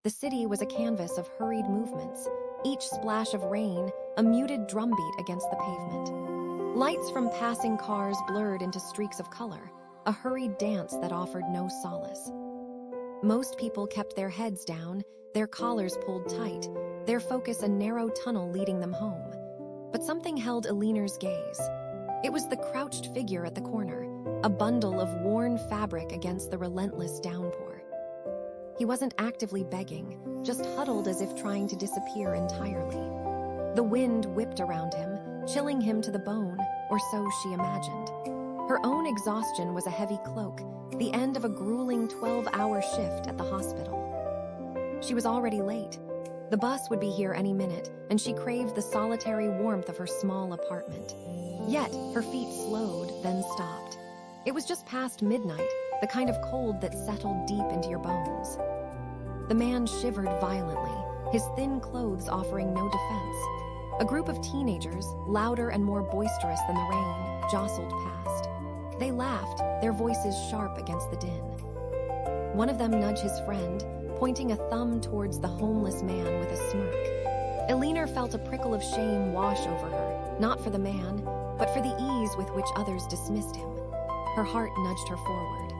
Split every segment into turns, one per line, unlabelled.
The city was a canvas of hurried movements, each splash of rain a muted drumbeat against the pavement. Lights from passing cars blurred into streaks of color, a hurried dance that offered no solace. Most people kept their heads down, their collars pulled tight, their focus a narrow tunnel leading them home. But something held Eleanor's gaze. It was the crouched figure at the corner, a bundle of worn fabric against the relentless downpour. He wasn't actively begging, just huddled as if trying to disappear entirely. The wind whipped around him, chilling him to the bone, or so she imagined. Her own exhaustion was a heavy cloak, the end of a grueling 12-hour shift at the hospital. She was already late. The bus would be here any minute, and she craved the solitary warmth of her small apartment. Yet, her feet slowed, then stopped. It was just past midnight, the kind of cold that settled deep into your bones. The man shivered violently, his thin clothes offering no defense. A group of teenagers, louder and more boisterous than the rain, jostled past. They laughed, their voices sharp against the din. One of them nudged his friend, pointing a thumb towards the homeless man with a smirk. Eleanor felt a prickle of shame wash over her, not for the man, but for the ease with which others dismissed him. Her heart nudged her forward.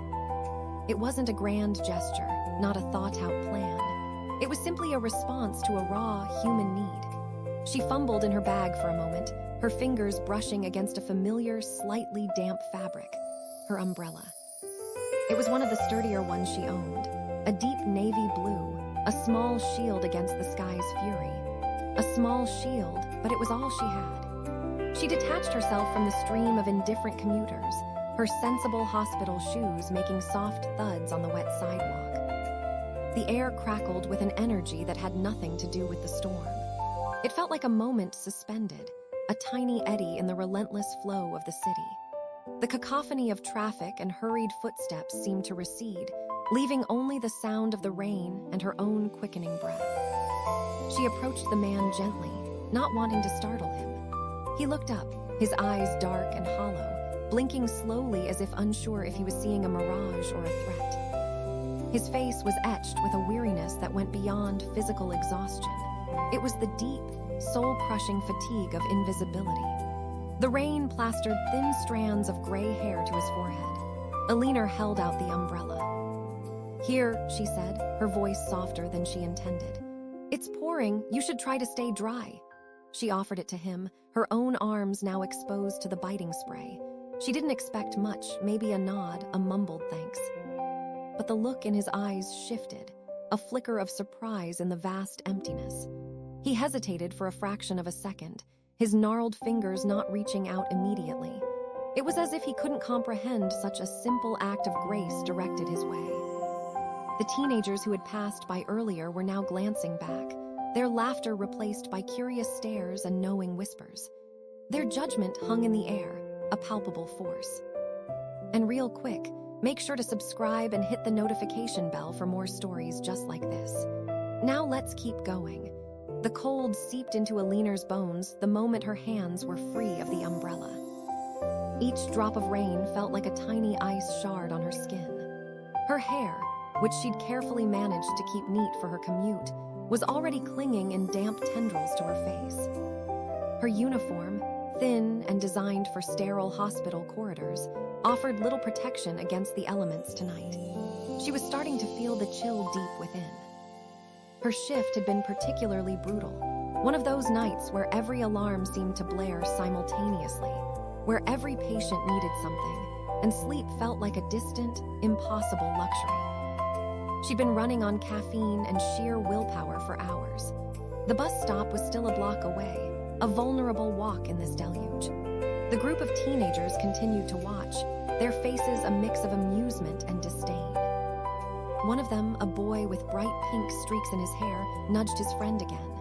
It wasn't a grand gesture, not a thought-out plan. It was simply a response to a raw, human need. She fumbled in her bag for a moment, her fingers brushing against a familiar, slightly damp fabric, her umbrella. It was one of the sturdier ones she owned, a deep navy blue, a small shield against the sky's fury. A small shield, but it was all she had. She detached herself from the stream of indifferent commuters, her sensible hospital shoes making soft thuds on the wet sidewalk. The air crackled with an energy that had nothing to do with the storm. It felt like a moment suspended, a tiny eddy in the relentless flow of the city. The cacophony of traffic and hurried footsteps seemed to recede, leaving only the sound of the rain and her own quickening breath. She approached the man gently, not wanting to startle him. He looked up, his eyes dark and hollow, blinking slowly as if unsure if he was seeing a mirage or a threat. His face was etched with a weariness that went beyond physical exhaustion. It was the deep, soul-crushing fatigue of invisibility. The rain plastered thin strands of gray hair to his forehead. Eleanor held out the umbrella. "Here," she said, her voice softer than she intended. "It's pouring, you should try to stay dry." She offered it to him, her own arms now exposed to the biting spray. She didn't expect much, maybe a nod, a mumbled thanks. But the look in his eyes shifted, a flicker of surprise in the vast emptiness. He hesitated for a fraction of a second, his gnarled fingers not reaching out immediately. It was as if he couldn't comprehend such a simple act of grace directed his way. The teenagers who had passed by earlier were now glancing back, their laughter replaced by curious stares and knowing whispers. Their judgment hung in the air, a palpable force. And real quick, make sure to subscribe and hit the notification bell for more stories just like this. Now let's keep going. The cold seeped into Eleanor's bones the moment her hands were free of the umbrella. Each drop of rain felt like a tiny ice shard on her skin. Her hair, which she'd carefully managed to keep neat for her commute, was already clinging in damp tendrils to her face. Her uniform, thin and designed for sterile hospital corridors, offered little protection against the elements tonight. She was starting to feel the chill deep within. Her shift had been particularly brutal, one of those nights where every alarm seemed to blare simultaneously, where every patient needed something, and sleep felt like a distant, impossible luxury. She'd been running on caffeine and sheer willpower for hours. The bus stop was still a block away, a vulnerable walk in this deluge. The group of teenagers continued to watch, their faces a mix of amusement and disdain. One of them, a boy with bright pink streaks in his hair, nudged his friend again.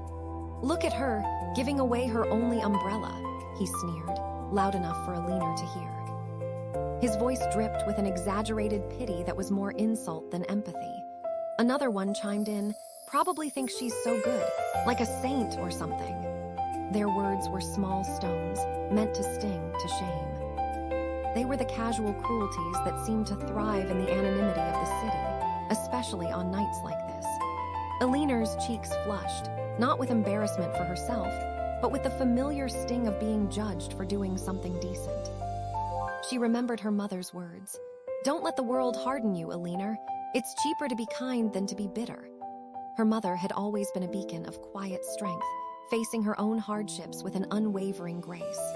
"Look at her, giving away her only umbrella," he sneered, loud enough for Eleanor to hear. His voice dripped with an exaggerated pity that was more insult than empathy. Another one chimed in, "Probably thinks she's so good, like a saint or something." Their words were small stones, meant to sting to shame. They were the casual cruelties that seemed to thrive in the anonymity of the city, especially on nights like this. Aliner's cheeks flushed, not with embarrassment for herself, but with the familiar sting of being judged for doing something decent. She remembered her mother's words. "Don't let the world harden you, Aliner. It's cheaper to be kind than to be bitter." Her mother had always been a beacon of quiet strength, facing her own hardships with an unwavering grace.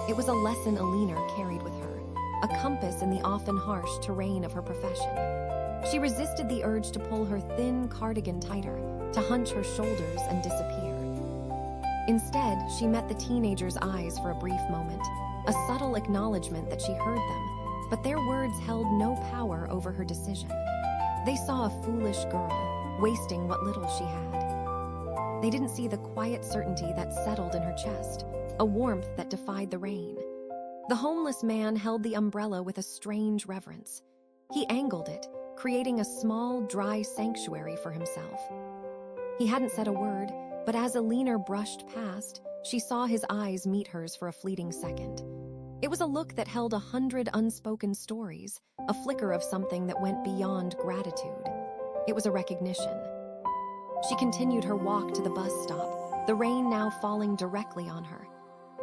It was a lesson Aliner carried with her, a compass in the often harsh terrain of her profession. She resisted the urge to pull her thin cardigan tighter, to hunch her shoulders and disappear. Instead, she met the teenager's eyes for a brief moment, a subtle acknowledgement that she heard them, but their words held no power over her decision. They saw a foolish girl, wasting what little she had. They didn't see the quiet certainty that settled in her chest, a warmth that defied the rain. The homeless man held the umbrella with a strange reverence. He angled it, creating a small, dry sanctuary for himself. He hadn't said a word, but as Aliner brushed past, she saw his eyes meet hers for a fleeting second. It was a look that held 100 unspoken stories, a flicker of something that went beyond gratitude. It was a recognition. She continued her walk to the bus stop, the rain now falling directly on her.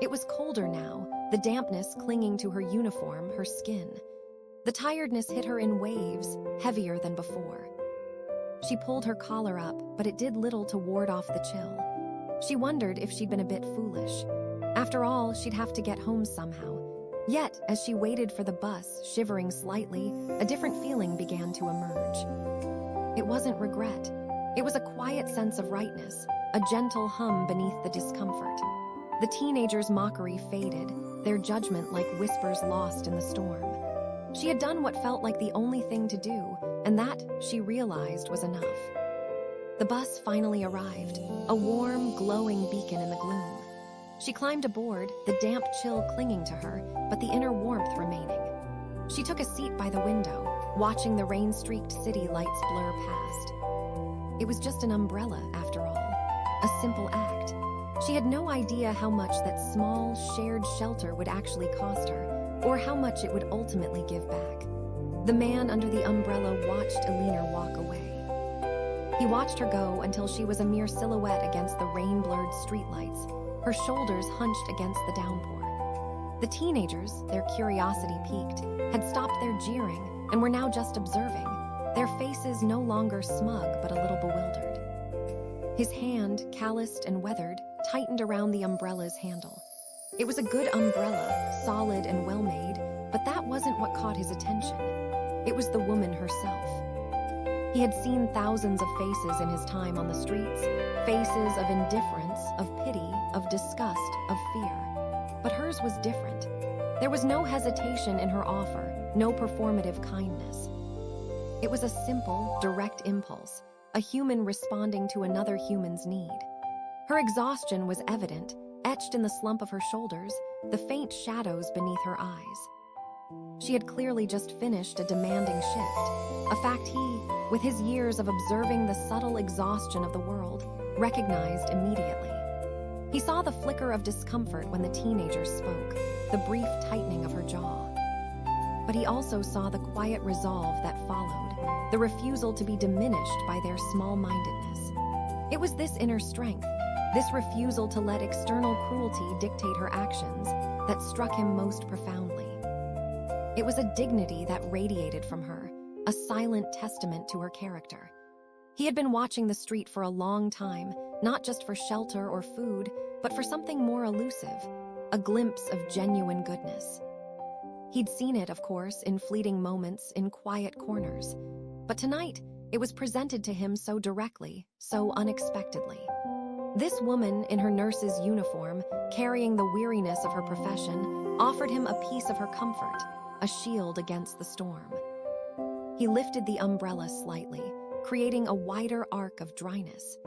It was colder now, the dampness clinging to her uniform, her skin. The tiredness hit her in waves, heavier than before. She pulled her collar up, but it did little to ward off the chill. She wondered if she'd been a bit foolish. After all, she'd have to get home somehow. Yet, as she waited for the bus, shivering slightly, a different feeling began to emerge. It wasn't regret. It was a quiet sense of rightness, a gentle hum beneath the discomfort. The teenager's mockery faded, their judgment like whispers lost in the storm. She had done what felt like the only thing to do, and that, she realized, was enough. The bus finally arrived, a warm, glowing beacon in the gloom. She climbed aboard, the damp chill clinging to her, but the inner warmth remaining. She took a seat by the window, watching the rain-streaked city lights blur past. It was just an umbrella, after all, a simple act. She had no idea how much that small, shared shelter would actually cost her, or how much it would ultimately give back. The man under the umbrella watched Aliner walk away. He watched her go until she was a mere silhouette against the rain-blurred streetlights, her shoulders hunched against the downpour. The teenagers, their curiosity piqued, had stopped their jeering and were now just observing, their faces no longer smug but a little bewildered. His hand, calloused and weathered, tightened around the umbrella's handle. It was a good umbrella, solid and well-made, but that wasn't what caught his attention. It was the woman herself. He had seen thousands of faces in his time on the streets, faces of indifference, of pity, of disgust, of fear. But hers was different. There was no hesitation in her offer, no performative kindness. It was a simple, direct impulse, a human responding to another human's need. Her exhaustion was evident, etched in the slump of her shoulders, the faint shadows beneath her eyes. She had clearly just finished a demanding shift, a fact he, with his years of observing the subtle exhaustion of the world, recognized immediately. He saw the flicker of discomfort when the teenager spoke, the brief tightening of her jaw. But he also saw the quiet resolve that followed, the refusal to be diminished by their small-mindedness. It was this inner strength, this refusal to let external cruelty dictate her actions, that struck him most profoundly. It was a dignity that radiated from her, a silent testament to her character. He had been watching the street for a long time, not just for shelter or food, but for something more elusive, a glimpse of genuine goodness. He'd seen it, of course, in fleeting moments, in quiet corners. But tonight, it was presented to him so directly, so unexpectedly. This woman, in her nurse's uniform, carrying the weariness of her profession, offered him a piece of her comfort, a shield against the storm. He lifted the umbrella slightly, creating a wider arc of dryness.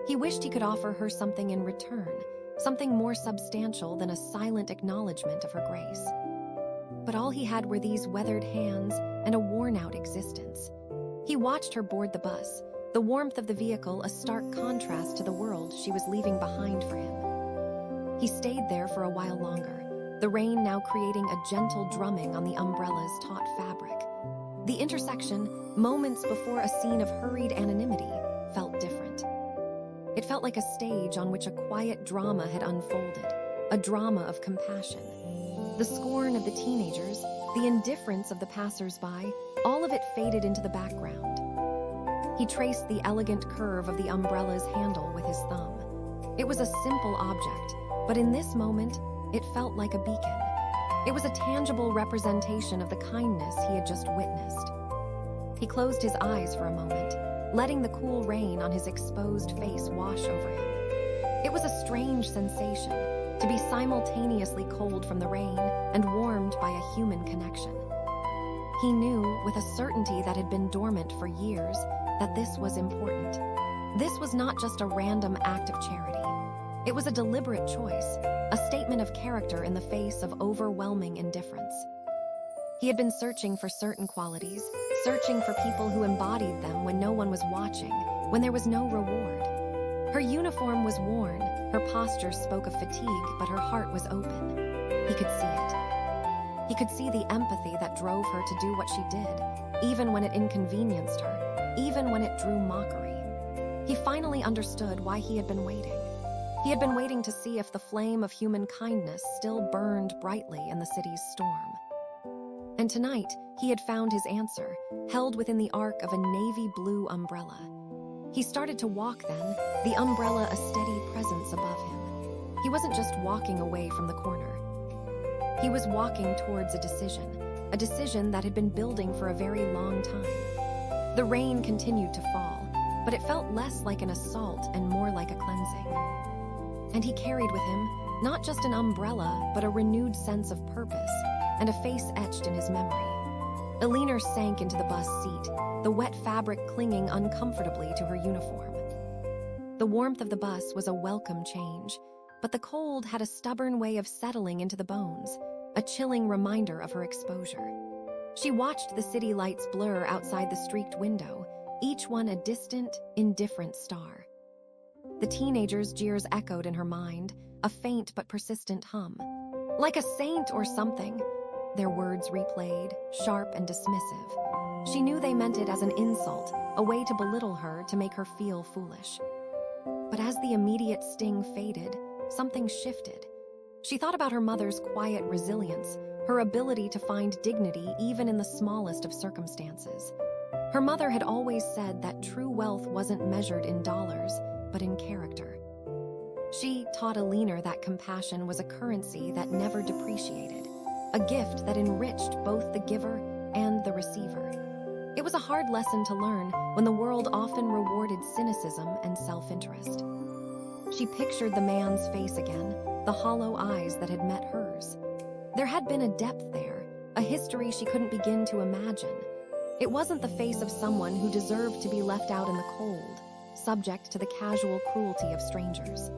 He wished he could offer her something in return, something more substantial than a silent acknowledgement of her grace. But all he had were these weathered hands and a worn-out existence. He watched her board the bus, the warmth of the vehicle a stark contrast to the world she was leaving behind for him. He stayed there for a while longer, the rain now creating a gentle drumming on the umbrella's taut fabric. The intersection, moments before a scene of hurried anonymity, felt different. It felt like a stage on which a quiet drama had unfolded, a drama of compassion. The scorn of the teenagers, the indifference of the passers-by, all of it faded into the background. He traced the elegant curve of the umbrella's handle with his thumb. It was a simple object, but in this moment, it felt like a beacon. It was a tangible representation of the kindness he had just witnessed. He closed his eyes for a moment, letting the cool rain on his exposed face wash over him. It was a strange sensation, to be simultaneously cold from the rain and warmed by a human connection. He knew, with a certainty that had been dormant for years, that this was important. This was not just a random act of charity. It was a deliberate choice, a statement of character in the face of overwhelming indifference. He had been searching for certain qualities, searching for people who embodied them when no one was watching, when there was no reward. Her uniform was worn, her posture spoke of fatigue, but her heart was open. He could see it. He could see the empathy that drove her to do what she did, even when it inconvenienced her, even when it drew mockery. He finally understood why he had been waiting. He had been waiting to see if the flame of human kindness still burned brightly in the city's storm. And tonight, he had found his answer, held within the arc of a navy blue umbrella. He started to walk then, the umbrella a steady presence above him. He wasn't just walking away from the corner. He was walking towards a decision that had been building for a very long time. The rain continued to fall, but it felt less like an assault and more like a cleansing. And he carried with him not just an umbrella, but a renewed sense of purpose and a face etched in his memory. Elinor sank into the bus seat, the wet fabric clinging uncomfortably to her uniform. The warmth of the bus was a welcome change, but the cold had a stubborn way of settling into the bones, a chilling reminder of her exposure. She watched the city lights blur outside the streaked window, each one a distant, indifferent star. The teenager's jeers echoed in her mind, a faint but persistent hum. Like a saint or something, their words replayed, sharp and dismissive. She knew they meant it as an insult, a way to belittle her, to make her feel foolish. But as the immediate sting faded, something shifted. She thought about her mother's quiet resilience, her ability to find dignity even in the smallest of circumstances. Her mother had always said that true wealth wasn't measured in dollars, but in character. She taught Elinor that compassion was a currency that never depreciated, a gift that enriched both the giver and the receiver. It was a hard lesson to learn when the world often rewarded cynicism and self-interest. She pictured the man's face again, the hollow eyes that had met hers. There had been a depth there, a history she couldn't begin to imagine. It wasn't the face of someone who deserved to be left out in the cold, subject to the casual cruelty of strangers.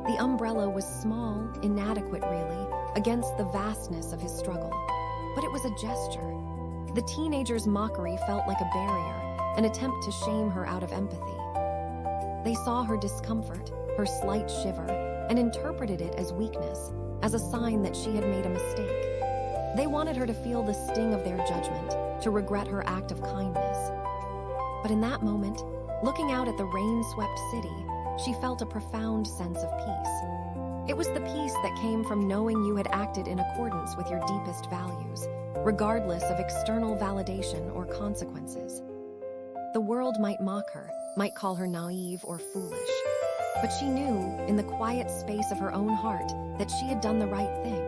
The umbrella was small, inadequate really, against the vastness of his struggle. But it was a gesture. The teenager's mockery felt like a barrier, an attempt to shame her out of empathy. They saw her discomfort, her slight shiver, and interpreted it as weakness, as a sign that she had made a mistake. They wanted her to feel the sting of their judgment, to regret her act of kindness. But in that moment, looking out at the rain-swept city, she felt a profound sense of peace. It was the peace that came from knowing you had acted in accordance with your deepest values, regardless of external validation or consequences. The world might mock her, might call her naive or foolish, but she knew, in the quiet space of her own heart, that she had done the right thing.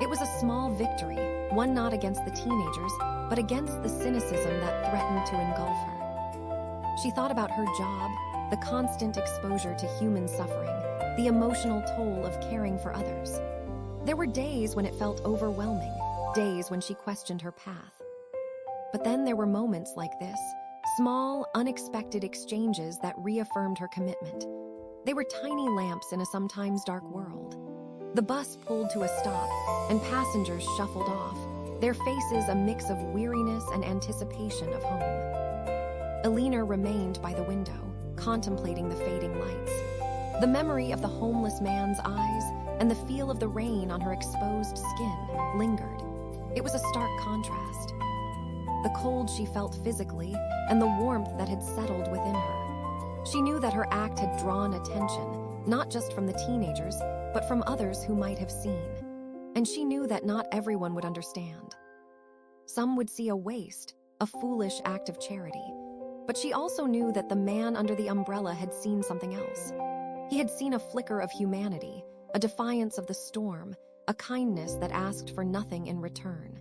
It was a small victory, one not against the teenagers, but against the cynicism that threatened to engulf her. She thought about her job, the constant exposure to human suffering, the emotional toll of caring for others. There were days when it felt overwhelming, days when she questioned her path. But then there were moments like this, small, unexpected exchanges that reaffirmed her commitment. They were tiny lamps in a sometimes dark world. The bus pulled to a stop, and passengers shuffled off, their faces a mix of weariness and anticipation of home. Elinor remained by the window, contemplating the fading lights. The memory of the homeless man's eyes and the feel of the rain on her exposed skin lingered. It was a stark contrast. The cold she felt physically and the warmth that had settled within her. She knew that her act had drawn attention, not just from the teenagers, but from others who might have seen. And she knew that not everyone would understand. Some would see a waste, a foolish act of charity. But she also knew that the man under the umbrella had seen something else. He had seen a flicker of humanity, a defiance of the storm, a kindness that asked for nothing in return.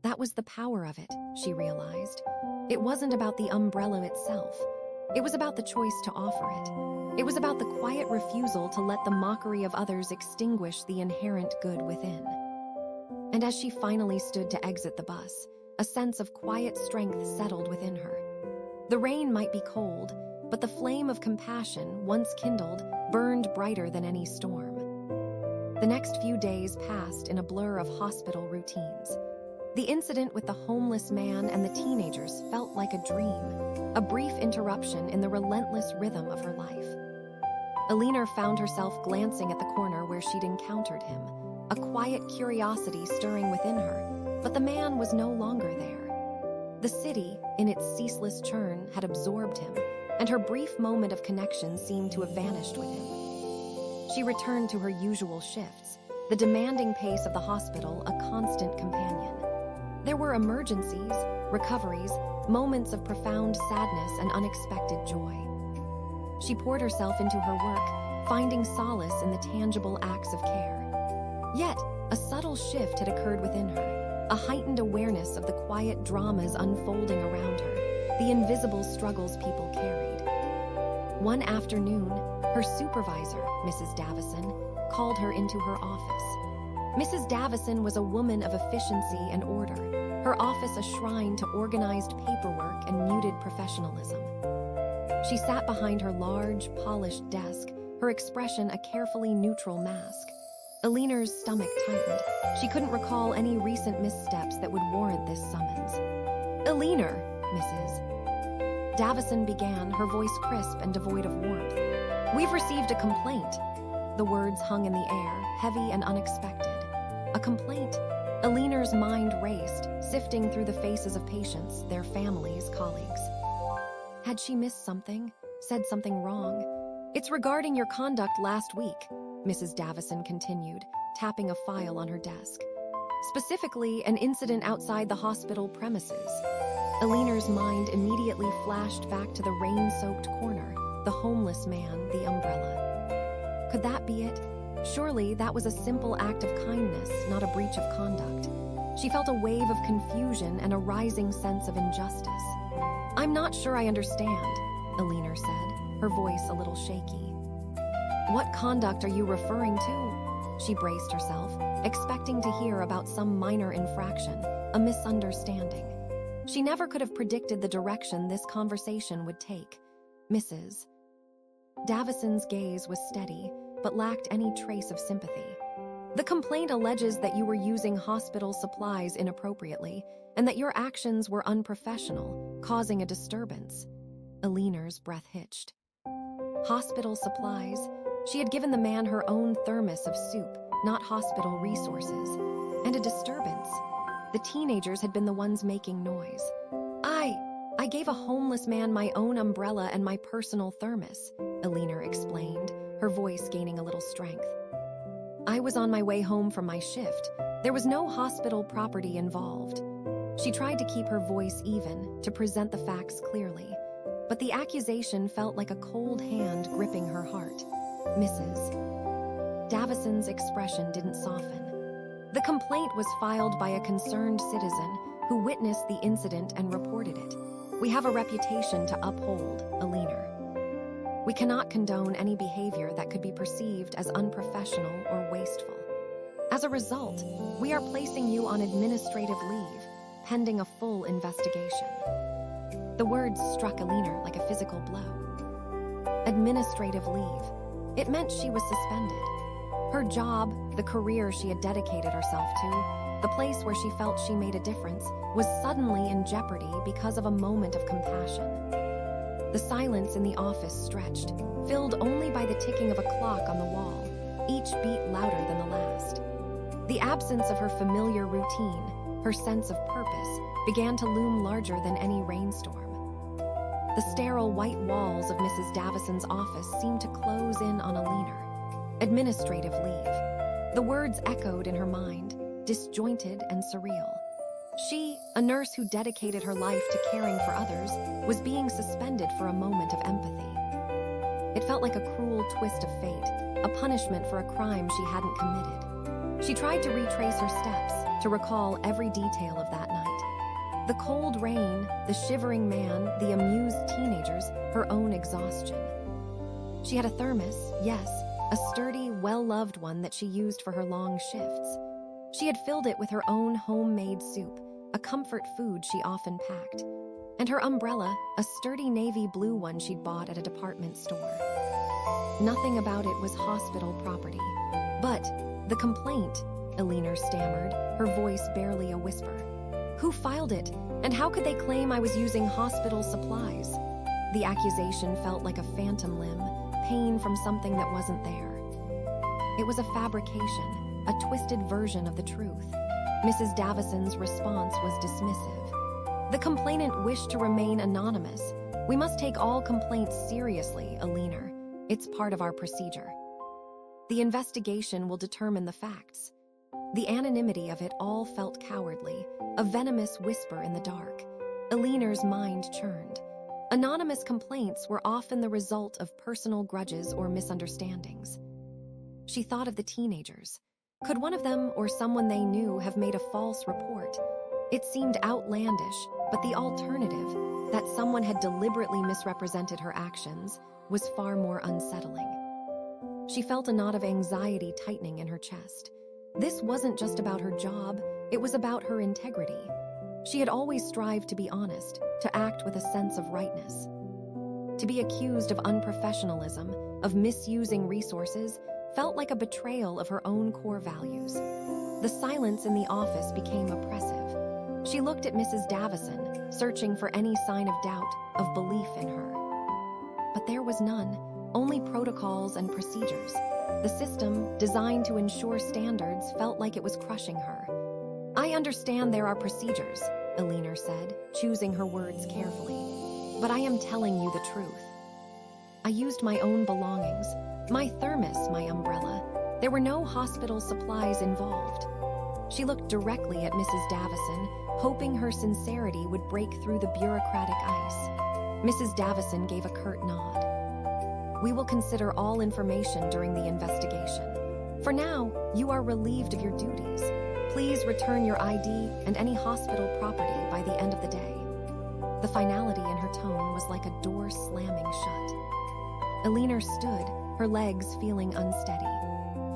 That was the power of it, she realized. It wasn't about the umbrella itself. It was about the choice to offer it. It was about the quiet refusal to let the mockery of others extinguish the inherent good within. And as she finally stood to exit the bus, a sense of quiet strength settled within her. The rain might be cold, but the flame of compassion, once kindled, burned brighter than any storm. The next few days passed in a blur of hospital routines. The incident with the homeless man and the teenagers felt like a dream, a brief interruption in the relentless rhythm of her life. Alina found herself glancing at the corner where she'd encountered him, a quiet curiosity stirring within her, but the man was no longer there. The city, in its ceaseless churn, had absorbed him, and her brief moment of connection seemed to have vanished with him. She returned to her usual shifts, the demanding pace of the hospital a constant companion. There were emergencies, recoveries, moments of profound sadness and unexpected joy. She poured herself into her work, finding solace in the tangible acts of care. Yet, a subtle shift had occurred within her, a heightened awareness of the quiet dramas unfolding around her, the invisible struggles people carried. One afternoon, her supervisor, Mrs. Davison, called her into her office. Mrs. Davison was a woman of efficiency and order, her office a shrine to organized paperwork and muted professionalism. She sat behind her large, polished desk, her expression a carefully neutral mask. Alina's stomach tightened. She couldn't recall any recent missteps that would warrant this summons. "Alina, Mrs. Davison began, her voice crisp and devoid of warmth. "We've received a complaint." The words hung in the air, heavy and unexpected. A complaint? Alina's mind raced, sifting through the faces of patients, their families, colleagues. Had she missed something? Said something wrong? "It's regarding your conduct last week," Mrs. Davison continued, tapping a file on her desk. "Specifically, an incident outside the hospital premises." Alina's mind immediately flashed back to the rain-soaked corner, the homeless man, the umbrella. Could that be it? Surely that was a simple act of kindness, not a breach of conduct. She felt a wave of confusion and a rising sense of injustice. "I'm not sure I understand," Alina said, her voice a little shaky. "What conduct are you referring to?" She braced herself, expecting to hear about some minor infraction, a misunderstanding. She never could have predicted the direction this conversation would take. Mrs. Davison's gaze was steady, but lacked any trace of sympathy. "The complaint alleges that you were using hospital supplies inappropriately, and that your actions were unprofessional, causing a disturbance." Alina's breath hitched. Hospital supplies? She had given the man her own thermos of soup, not hospital resources. And a disturbance? The teenagers had been the ones making noise. I gave a homeless man my own umbrella and my personal thermos," Alina explained, her voice gaining a little strength. "I was on my way home from my shift. There was no hospital property involved." She tried to keep her voice even, to present the facts clearly. But the accusation felt like a cold hand gripping her heart. Mrs. Davison's expression didn't soften. "The complaint was filed by a concerned citizen who witnessed the incident and reported it. We have a reputation to uphold, Alina. We cannot condone any behavior that could be perceived as unprofessional or wasteful. As a result, we are placing you on administrative leave, pending a full investigation." The words struck Alina like a physical blow. Administrative leave. It meant she was suspended. Her job, the career she had dedicated herself to, the place where she felt she made a difference, was suddenly in jeopardy because of a moment of compassion. The silence in the office stretched, filled only by the ticking of a clock on the wall, each beat louder than the last. The absence of her familiar routine, her sense of purpose, began to loom larger than any rainstorm. The sterile white walls of Mrs. Davison's office seemed to close in on Alina. Administrative leave. The words echoed in her mind, disjointed and surreal. She, a nurse who dedicated her life to caring for others, was being suspended for a moment of empathy. It felt like a cruel twist of fate, a punishment for a crime she hadn't committed. She tried to retrace her steps, to recall every detail of that night. The cold rain, the shivering man, the amused teenagers, her own exhaustion. She had a thermos, yes, a sturdy, well-loved one that she used for her long shifts. She had filled it with her own homemade soup, a comfort food she often packed. And her umbrella, a sturdy navy blue one she'd bought at a department store. Nothing about it was hospital property. But the complaint, Alina stammered, her voice barely a whisper. Who filed it, and how could they claim I was using hospital supplies? The accusation felt like a phantom limb, pain from something that wasn't there. It was a fabrication, a twisted version of the truth. Mrs. Davison's response was dismissive. The complainant wished to remain anonymous. We must take all complaints seriously, Alina. It's part of our procedure. The investigation will determine the facts. The anonymity of it all felt cowardly, a venomous whisper in the dark. Alina's mind churned. Anonymous complaints were often the result of personal grudges or misunderstandings. She thought of the teenagers. Could one of them or someone they knew have made a false report? It seemed outlandish, but the alternative, that someone had deliberately misrepresented her actions, was far more unsettling. She felt a knot of anxiety tightening in her chest. This wasn't just about her job, it was about her integrity. She had always strived to be honest, to act with a sense of rightness. To be accused of unprofessionalism, of misusing resources, felt like a betrayal of her own core values. The silence in the office became oppressive. She looked at Mrs. Davison, searching for any sign of doubt, of belief in her. But there was none, only protocols and procedures. The system, designed to ensure standards, felt like it was crushing her. I understand there are procedures, Alina said, choosing her words carefully. But I am telling you the truth. I used my own belongings, my thermos, my umbrella. There were no hospital supplies involved. She looked directly at Mrs. Davison, hoping her sincerity would break through the bureaucratic ice. Mrs. Davison gave a curt nod. We will consider all information during the investigation. For now, you are relieved of your duties. Please return your ID and any hospital property by the end of the day. The finality in her tone was like a door slamming shut. Alina stood, her legs feeling unsteady.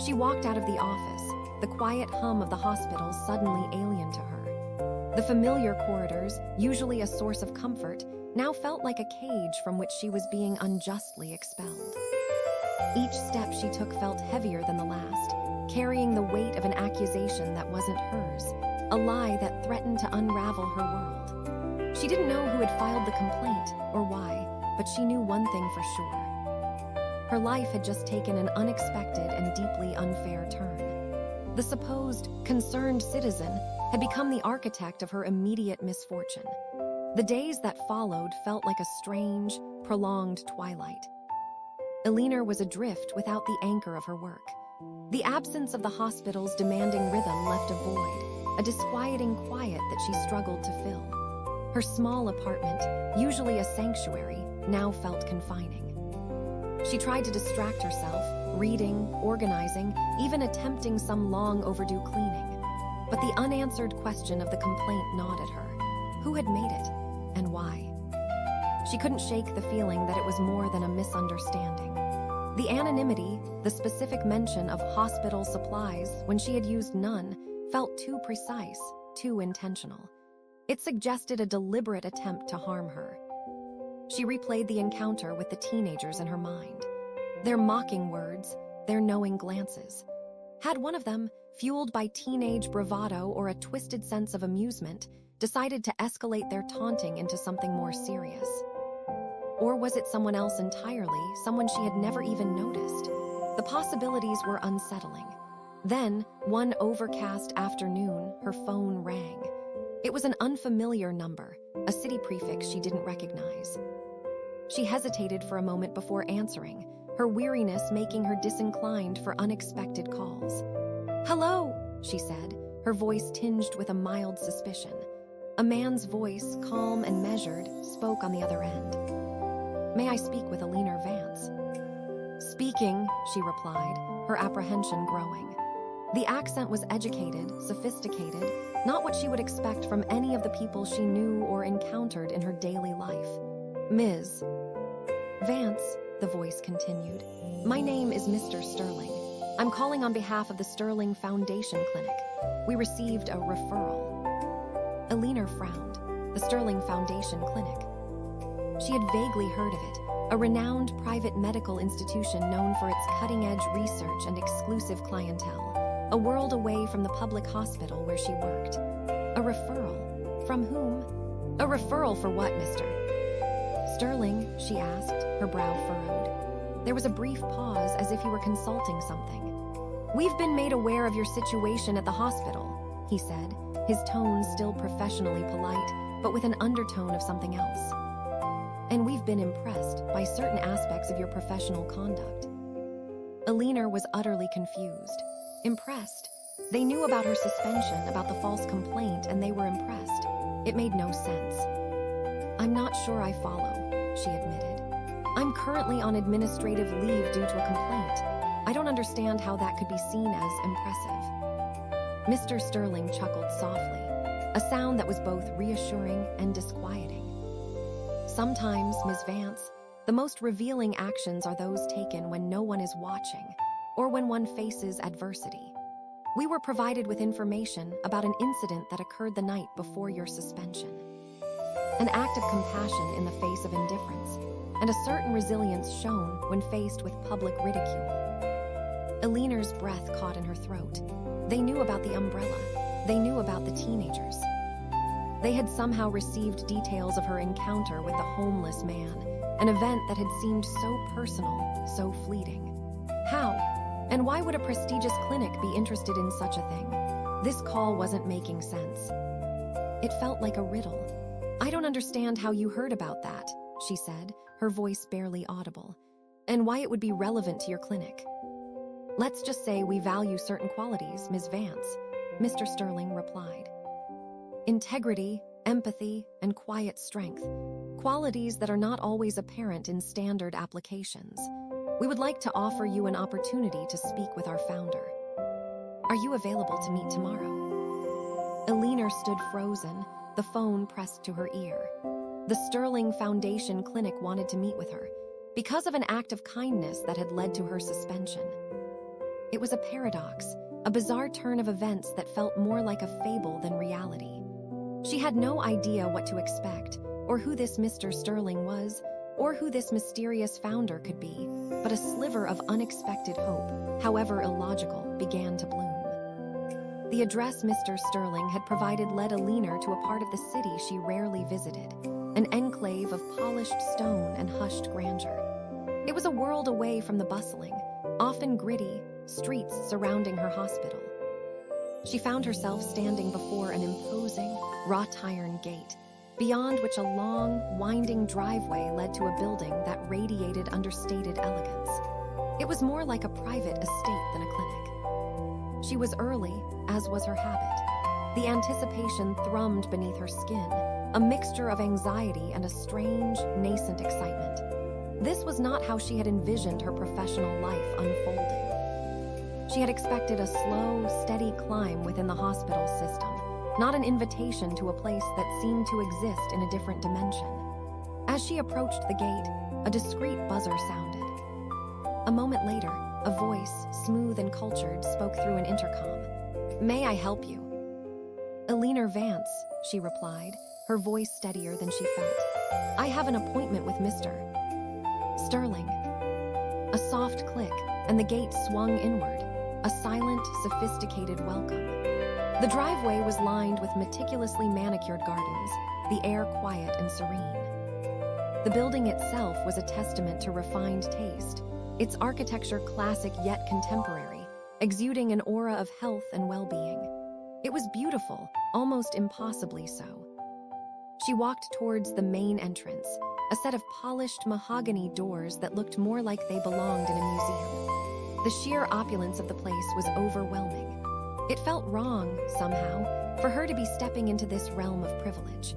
She walked out of the office, the quiet hum of the hospital suddenly alien to her. The familiar corridors, usually a source of comfort, now felt like a cage from which she was being unjustly expelled. Each step she took felt heavier than the last, carrying the weight of an accusation that wasn't hers, a lie that threatened to unravel her world. She didn't know who had filed the complaint or why, but she knew one thing for sure. Her life had just taken an unexpected and deeply unfair turn. The supposed concerned citizen had become the architect of her immediate misfortune. The days that followed felt like a strange, prolonged twilight. Alina was adrift without the anchor of her work. The absence of the hospital's demanding rhythm left a void, a disquieting quiet that she struggled to fill. Her small apartment, usually a sanctuary, now felt confining. She tried to distract herself, reading, organizing, even attempting some long overdue cleaning. But the unanswered question of the complaint gnawed at her. Who had made it, and why? She couldn't shake the feeling that it was more than a misunderstanding. The anonymity, the specific mention of hospital supplies when she had used none, felt too precise, too intentional. It suggested a deliberate attempt to harm her. She replayed the encounter with the teenagers in her mind. Their mocking words, their knowing glances. Had one of them, fueled by teenage bravado or a twisted sense of amusement, decided to escalate their taunting into something more serious? Or was it someone else entirely, someone she had never even noticed? The possibilities were unsettling. Then, one overcast afternoon, her phone rang. It was an unfamiliar number, a city prefix she didn't recognize. She hesitated for a moment before answering, her weariness making her disinclined for unexpected calls. "Hello," she said, her voice tinged with a mild suspicion. A man's voice, calm and measured, spoke on the other end. "May I speak with Alina Vance?" "Speaking," she replied, her apprehension growing. The accent was educated, sophisticated, not what she would expect from any of the people she knew or encountered in her daily life. "Ms. Vance," the voice continued, "my name is Mr. Sterling. I'm calling on behalf of the Sterling Foundation Clinic. We received a referral." Alina frowned. The Sterling Foundation Clinic. She had vaguely heard of it, a renowned private medical institution known for its cutting-edge research and exclusive clientele, a world away from the public hospital where she worked. A referral? From whom? A referral for what, Mr. Sterling? She asked, her brow furrowed. There was a brief pause as if he were consulting something. "We've been made aware of your situation at the hospital," he said, his tone still professionally polite, but with an undertone of something else. "And we've been impressed by certain aspects of your professional conduct." Alina was utterly confused. Impressed? They knew about her suspension, about the false complaint, and they were impressed. It made no sense. "I'm not sure I follow," she admitted. "I'm currently on administrative leave due to a complaint. I don't understand how that could be seen as impressive." Mr. Sterling chuckled softly, a sound that was both reassuring and disquieting. "Sometimes, Ms. Vance, the most revealing actions are those taken when no one is watching, or when one faces adversity. We were provided with information about an incident that occurred the night before your suspension. An act of compassion in the face of indifference, and a certain resilience shown when faced with public ridicule." Alina's breath caught in her throat. They knew about the umbrella. They knew about the teenagers. They had somehow received details of her encounter with the homeless man, an event that had seemed so personal, so fleeting. How? And why would a prestigious clinic be interested in such a thing? This call wasn't making sense. It felt like a riddle. "I don't understand how you heard about that," she said, her voice barely audible, "and why it would be relevant to your clinic." "Let's just say we value certain qualities, Ms. Vance," Mr. Sterling replied. "Integrity, empathy, and quiet strength, qualities that are not always apparent in standard applications. We would like to offer you an opportunity to speak with our founder. Are you available to meet tomorrow?" Alina stood frozen, the phone pressed to her ear. The Sterling Foundation Clinic wanted to meet with her, because of an act of kindness that had led to her suspension. It was a paradox, a bizarre turn of events that felt more like a fable than reality. She had no idea what to expect, or who this Mr. Sterling was, or who this mysterious founder could be, but a sliver of unexpected hope, however illogical, began to bloom. The address Mr. Sterling had provided led Alina to a part of the city she rarely visited, an enclave of polished stone and hushed grandeur. It was a world away from the bustling, often gritty, streets surrounding her hospital. She found herself standing before an imposing, wrought-iron gate, beyond which a long, winding driveway led to a building that radiated understated elegance. It was more like a private estate than a clinic. She was early, as was her habit. The anticipation thrummed beneath her skin, a mixture of anxiety and a strange, nascent excitement. This was not how she had envisioned her professional life unfolding. She had expected a slow, steady climb within the hospital system, not an invitation to a place that seemed to exist in a different dimension. As she approached the gate, a discreet buzzer sounded. A moment later, a voice, smooth and cultured, spoke through an intercom. "May I help you?" "Alina Vance," she replied, her voice steadier than she felt. "I have an appointment with Mr. Sterling." A soft click, and the gate swung inward, a silent, sophisticated welcome. The driveway was lined with meticulously manicured gardens, the air quiet and serene. The building itself was a testament to refined taste, its architecture classic yet contemporary, exuding an aura of health and well-being. It was beautiful, almost impossibly so. She walked towards the main entrance, a set of polished mahogany doors that looked more like they belonged in a museum. The sheer opulence of the place was overwhelming. It felt wrong, somehow, for her to be stepping into this realm of privilege.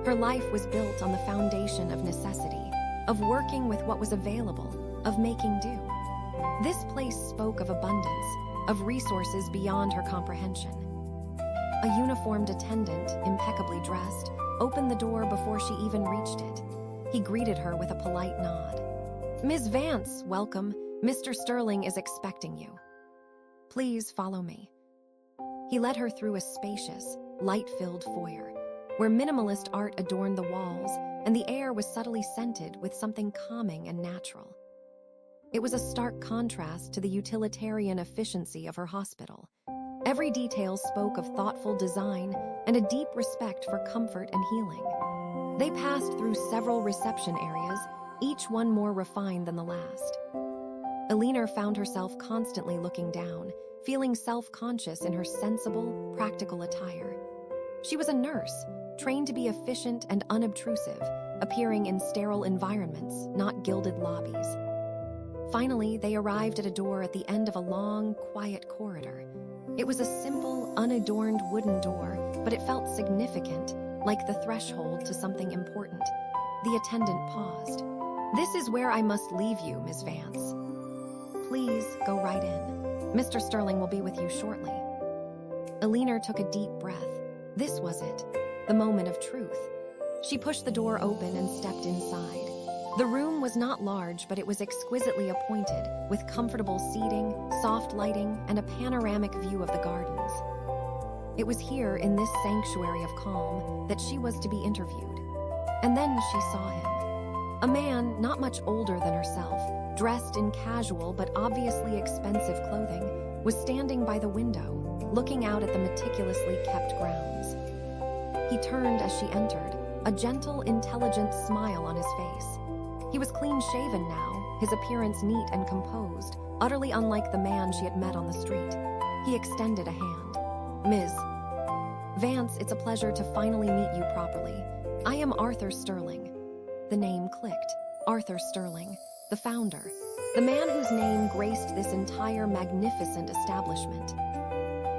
Her life was built on the foundation of necessity, of working with what was available, of making do. This place spoke of abundance, of resources beyond her comprehension. A uniformed attendant, impeccably dressed, opened the door before she even reached it. He greeted her with a polite nod. "Ms. Vance, welcome. Mr. Sterling is expecting you. Please follow me." He led her through a spacious, light-filled foyer, where minimalist art adorned the walls and the air was subtly scented with something calming and natural. It was a stark contrast to the utilitarian efficiency of her hospital. Every detail spoke of thoughtful design and a deep respect for comfort and healing. They passed through several reception areas, each one more refined than the last. Elena found herself constantly looking down, feeling self-conscious in her sensible, practical attire. She was a nurse, trained to be efficient and unobtrusive, appearing in sterile environments, not gilded lobbies. Finally, they arrived at a door at the end of a long, quiet corridor. It was a simple, unadorned wooden door, but it felt significant, like the threshold to something important. The attendant paused. "This is where I must leave you, Ms. Vance. Please go right in. Mr. Sterling will be with you shortly." Elena took a deep breath. This was it, the moment of truth. She pushed the door open and stepped inside. The room was not large, but it was exquisitely appointed, with comfortable seating, soft lighting, and a panoramic view of the gardens. It was here, in this sanctuary of calm, that she was to be interviewed. And then she saw him. A man not much older than herself, dressed in casual but obviously expensive clothing, was standing by the window, looking out at the meticulously kept grounds. He turned as she entered, a gentle, intelligent smile on his face. He was clean-shaven now, his appearance neat and composed, utterly unlike the man she had met on the street. He extended a hand. "Ms. Vance, it's a pleasure to finally meet you properly. I am Arthur Sterling." The name clicked. Arthur Sterling, the founder, the man whose name graced this entire magnificent establishment.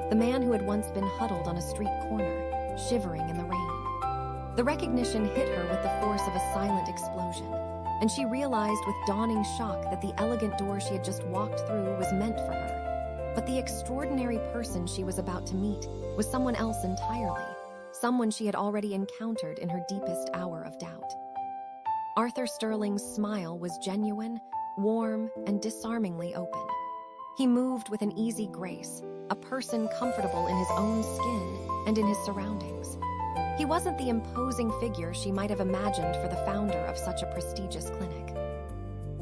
The man who had once been huddled on a street corner, shivering in the rain. The recognition hit her with the force of a silent explosion, and she realized with dawning shock that the elegant door she had just walked through was meant for her. But the extraordinary person she was about to meet was someone else entirely, someone she had already encountered in her deepest hour of doubt. Arthur Sterling's smile was genuine, warm, and disarmingly open. He moved with an easy grace, a person comfortable in his own skin and in his surroundings. He wasn't the imposing figure she might have imagined for the founder of such a prestigious clinic.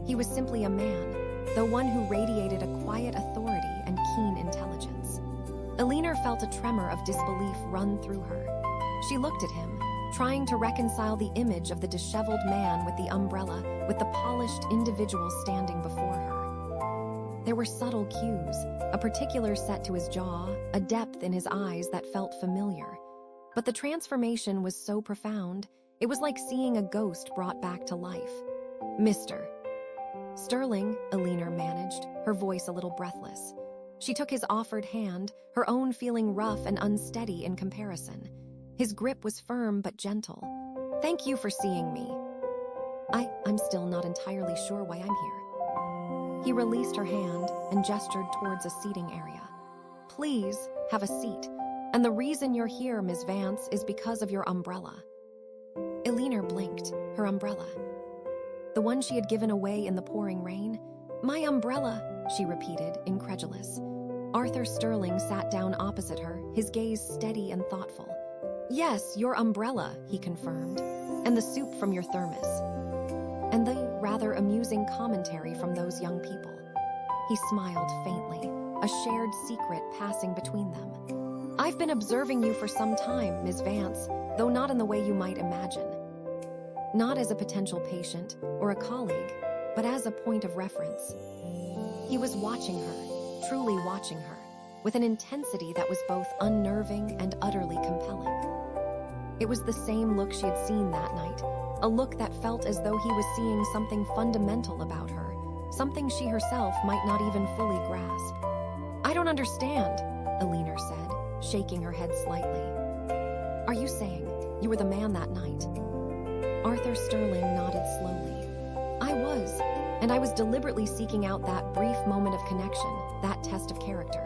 He was simply a man, though one who radiated a quiet authority and keen intelligence. Elena felt a tremor of disbelief run through her. She looked at him, trying to reconcile the image of the disheveled man with the umbrella with the polished individual standing before her. There were subtle cues, a particular set to his jaw, a depth in his eyes that felt familiar. But the transformation was so profound, it was like seeing a ghost brought back to life. "Mr. Sterling," Elena managed, her voice a little breathless. She took his offered hand, her own feeling rough and unsteady in comparison. His grip was firm but gentle. "Thank you for seeing me. I'm still not entirely sure why I'm here." He released her hand and gestured towards a seating area. "Please, have a seat. And the reason you're here, Ms. Vance, is because of your umbrella." Elena blinked. Her umbrella. The one she had given away in the pouring rain? "My umbrella," she repeated, incredulous. Arthur Sterling sat down opposite her, his gaze steady and thoughtful. "Yes, your umbrella," he confirmed. "And the soup from your thermos." And the rather amusing commentary from those young people. He smiled faintly, a shared secret passing between them. "I've been observing you for some time, Ms. Vance, though not in the way you might imagine. Not as a potential patient or a colleague, but as a point of reference." He was watching her, truly watching her, with an intensity that was both unnerving and utterly compelling. It was the same look she had seen that night, a look that felt as though he was seeing something fundamental about her, something she herself might not even fully grasp. "I don't understand," Alina said, shaking her head slightly. "Are you saying you were the man that night?" Arthur Sterling nodded slowly. "I was, and I was deliberately seeking out that brief moment of connection, that test of character.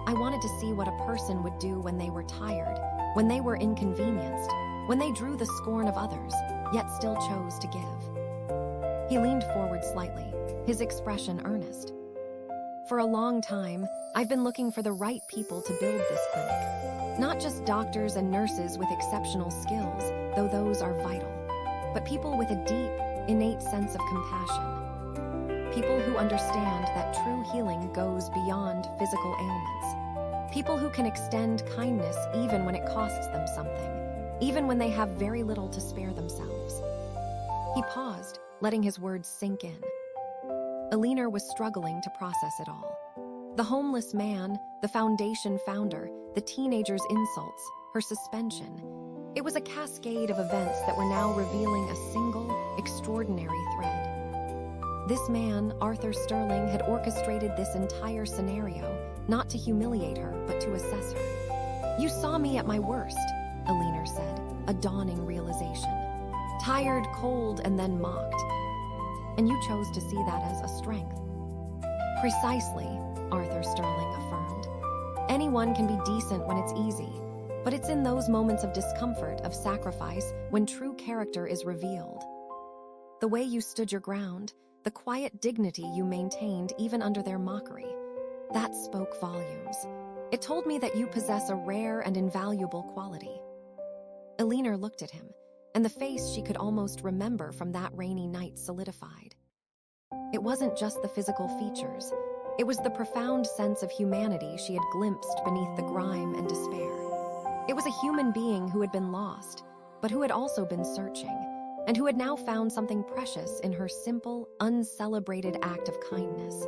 I wanted to see what a person would do when they were tired, when they were inconvenienced, when they drew the scorn of others, yet still chose to give." He leaned forward slightly, his expression earnest. "For a long time, I've been looking for the right people to build this clinic. Not just doctors and nurses with exceptional skills, though those are vital, but people with a deep, innate sense of compassion. People who understand that true healing goes beyond physical ailments. People who can extend kindness even when it costs them something, even when they have very little to spare themselves." He paused, letting his words sink in. Alina was struggling to process it all. The homeless man, the foundation founder, the teenager's insults, her suspension. It was a cascade of events that were now revealing a single, extraordinary thread. This man, Arthur Sterling, had orchestrated this entire scenario, not to humiliate her, but to assess her. "You saw me at my worst," Alina said, a dawning realization. "Tired, cold, and then mocked. And you chose to see that as a strength." "Precisely," Arthur Sterling affirmed. "Anyone can be decent when it's easy, but it's in those moments of discomfort, of sacrifice, when true character is revealed. The way you stood your ground, the quiet dignity you maintained even under their mockery, that spoke volumes. It told me that you possess a rare and invaluable quality." Alina looked at him, and the face she could almost remember from that rainy night solidified. It wasn't just the physical features. It was the profound sense of humanity she had glimpsed beneath the grime and despair. It was a human being who had been lost, but who had also been searching, and who had now found something precious in her simple, uncelebrated act of kindness.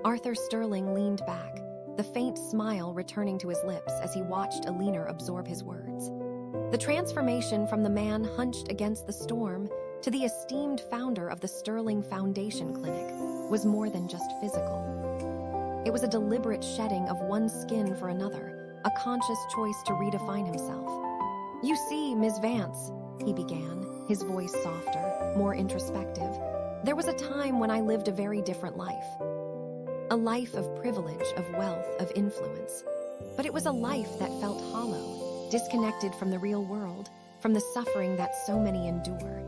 Arthur Sterling leaned back, the faint smile returning to his lips as he watched Alina absorb his words. The transformation from the man hunched against the storm to the esteemed founder of the Sterling Foundation Clinic was more than just physical. It was a deliberate shedding of one skin for another, a conscious choice to redefine himself. "You see, Ms. Vance," he began, his voice softer, more introspective, "there was a time when I lived a very different life. A life of privilege, of wealth, of influence. But it was a life that felt hollow, disconnected from the real world, from the suffering that so many endure."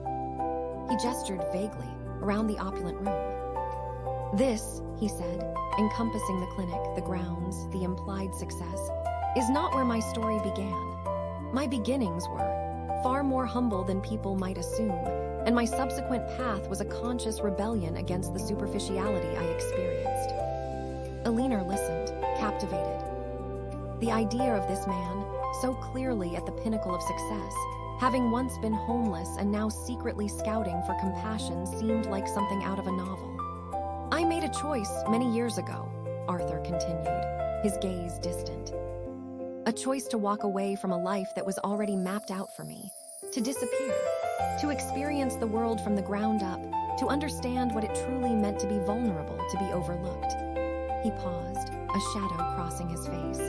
He gestured vaguely around the opulent room. "This," he said, encompassing the clinic, the grounds, the implied success, "is not where my story began. My beginnings were far more humble than people might assume, and my subsequent path was a conscious rebellion against the superficiality I experienced." Alina listened, captivated. The idea of this man, so clearly at the pinnacle of success, having once been homeless and now secretly scouting for compassion, seemed like something out of a novel. "I made a choice many years ago," Arthur continued, his gaze distant. "A choice to walk away from a life that was already mapped out for me, to disappear, to experience the world from the ground up, to understand what it truly meant to be vulnerable, to be overlooked." He paused, a shadow crossing his face.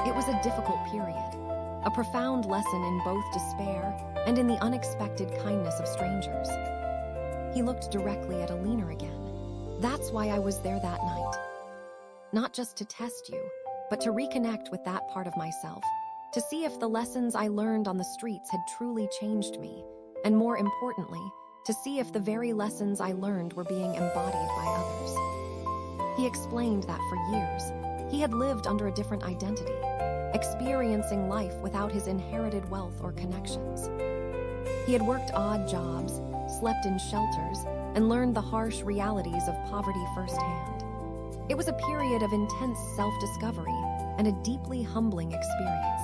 It was a difficult period, a profound lesson in both despair and in the unexpected kindness of strangers. He looked directly at Alina again. "That's why I was there that night. Not just to test you, but to reconnect with that part of myself, to see if the lessons I learned on the streets had truly changed me, and more importantly, to see if the very lessons I learned were being embodied by others." He explained that for years, he had lived under a different identity, experiencing life without his inherited wealth or connections. He had worked odd jobs, slept in shelters, and learned the harsh realities of poverty firsthand. It was a period of intense self-discovery and a deeply humbling experience.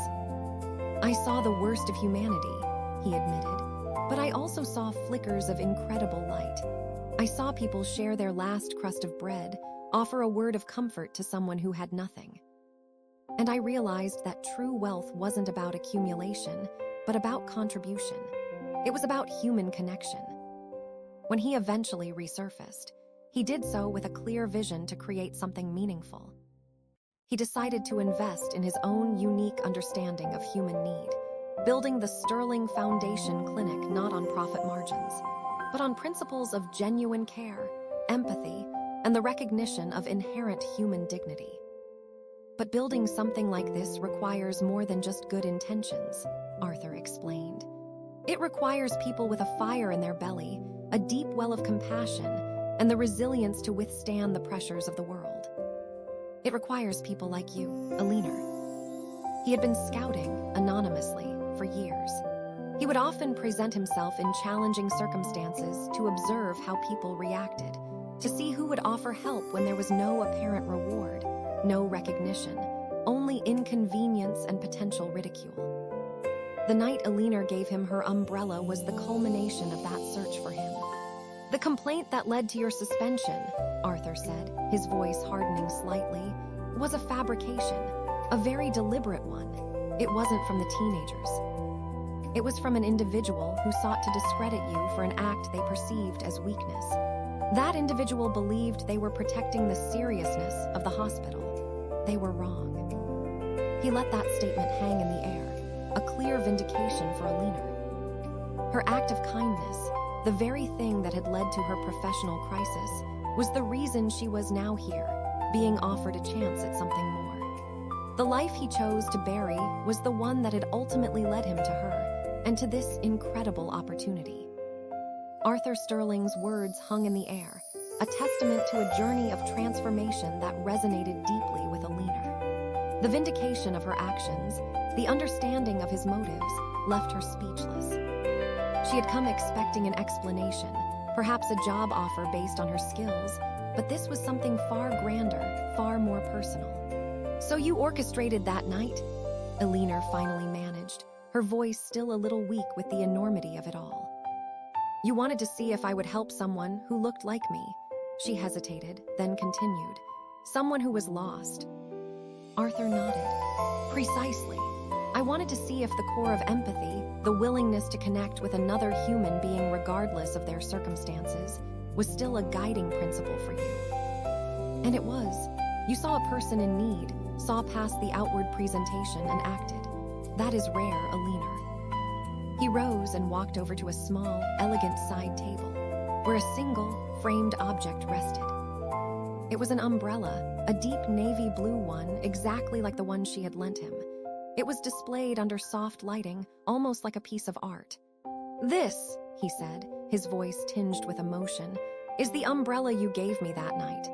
"I saw the worst of humanity," he admitted, "but I also saw flickers of incredible light. I saw people share their last crust of bread, offer a word of comfort to someone who had nothing." And I realized that true wealth wasn't about accumulation, but about contribution. It was about human connection. When he eventually resurfaced, he did so with a clear vision to create something meaningful. He decided to invest in his own unique understanding of human need, building the Sterling Foundation Clinic not on profit margins, but on principles of genuine care, empathy, and the recognition of inherent human dignity. But building something like this requires more than just good intentions, Arthur explained. It requires people with a fire in their belly, a deep well of compassion, and the resilience to withstand the pressures of the world. It requires people like you, Aliner. He had been scouting, anonymously, for years. He would often present himself in challenging circumstances to observe how people reacted, to see who would offer help when there was no apparent reward, no recognition, only inconvenience and potential ridicule. The night Aliner gave him her umbrella was the culmination of that search for him. "The complaint that led to your suspension," Arthur said, his voice hardening slightly, "was a fabrication, a very deliberate one. It wasn't from the teenagers. It was from an individual who sought to discredit you for an act they perceived as weakness. That individual believed they were protecting the seriousness of the hospital. They were wrong." He let that statement hang in the air, a clear vindication for Aliner. Her act of kindness, the very thing that had led to her professional crisis, was the reason she was now here, being offered a chance at something more. The life he chose to bury was the one that had ultimately led him to her, and to this incredible opportunity. Arthur Sterling's words hung in the air, a testament to a journey of transformation that resonated deeply with Aliner. The vindication of her actions, the understanding of his motives, left her speechless. She had come expecting an explanation, perhaps a job offer based on her skills, but this was something far grander, far more personal. "So you orchestrated that night?" Aliner finally managed, her voice still a little weak with the enormity of it all. "You wanted to see if I would help someone who looked like me." She hesitated, then continued. "Someone who was lost." Arthur nodded. "Precisely. I wanted to see if the core of empathy, the willingness to connect with another human being regardless of their circumstances, was still a guiding principle for you. And it was. You saw a person in need, saw past the outward presentation, and acted. That is rare, Aliner." He rose and walked over to a small, elegant side table, where a single, framed object rested. It was an umbrella, a deep navy blue one, exactly like the one she had lent him. It was displayed under soft lighting, almost like a piece of art. "This," he said, his voice tinged with emotion, "is the umbrella you gave me that night.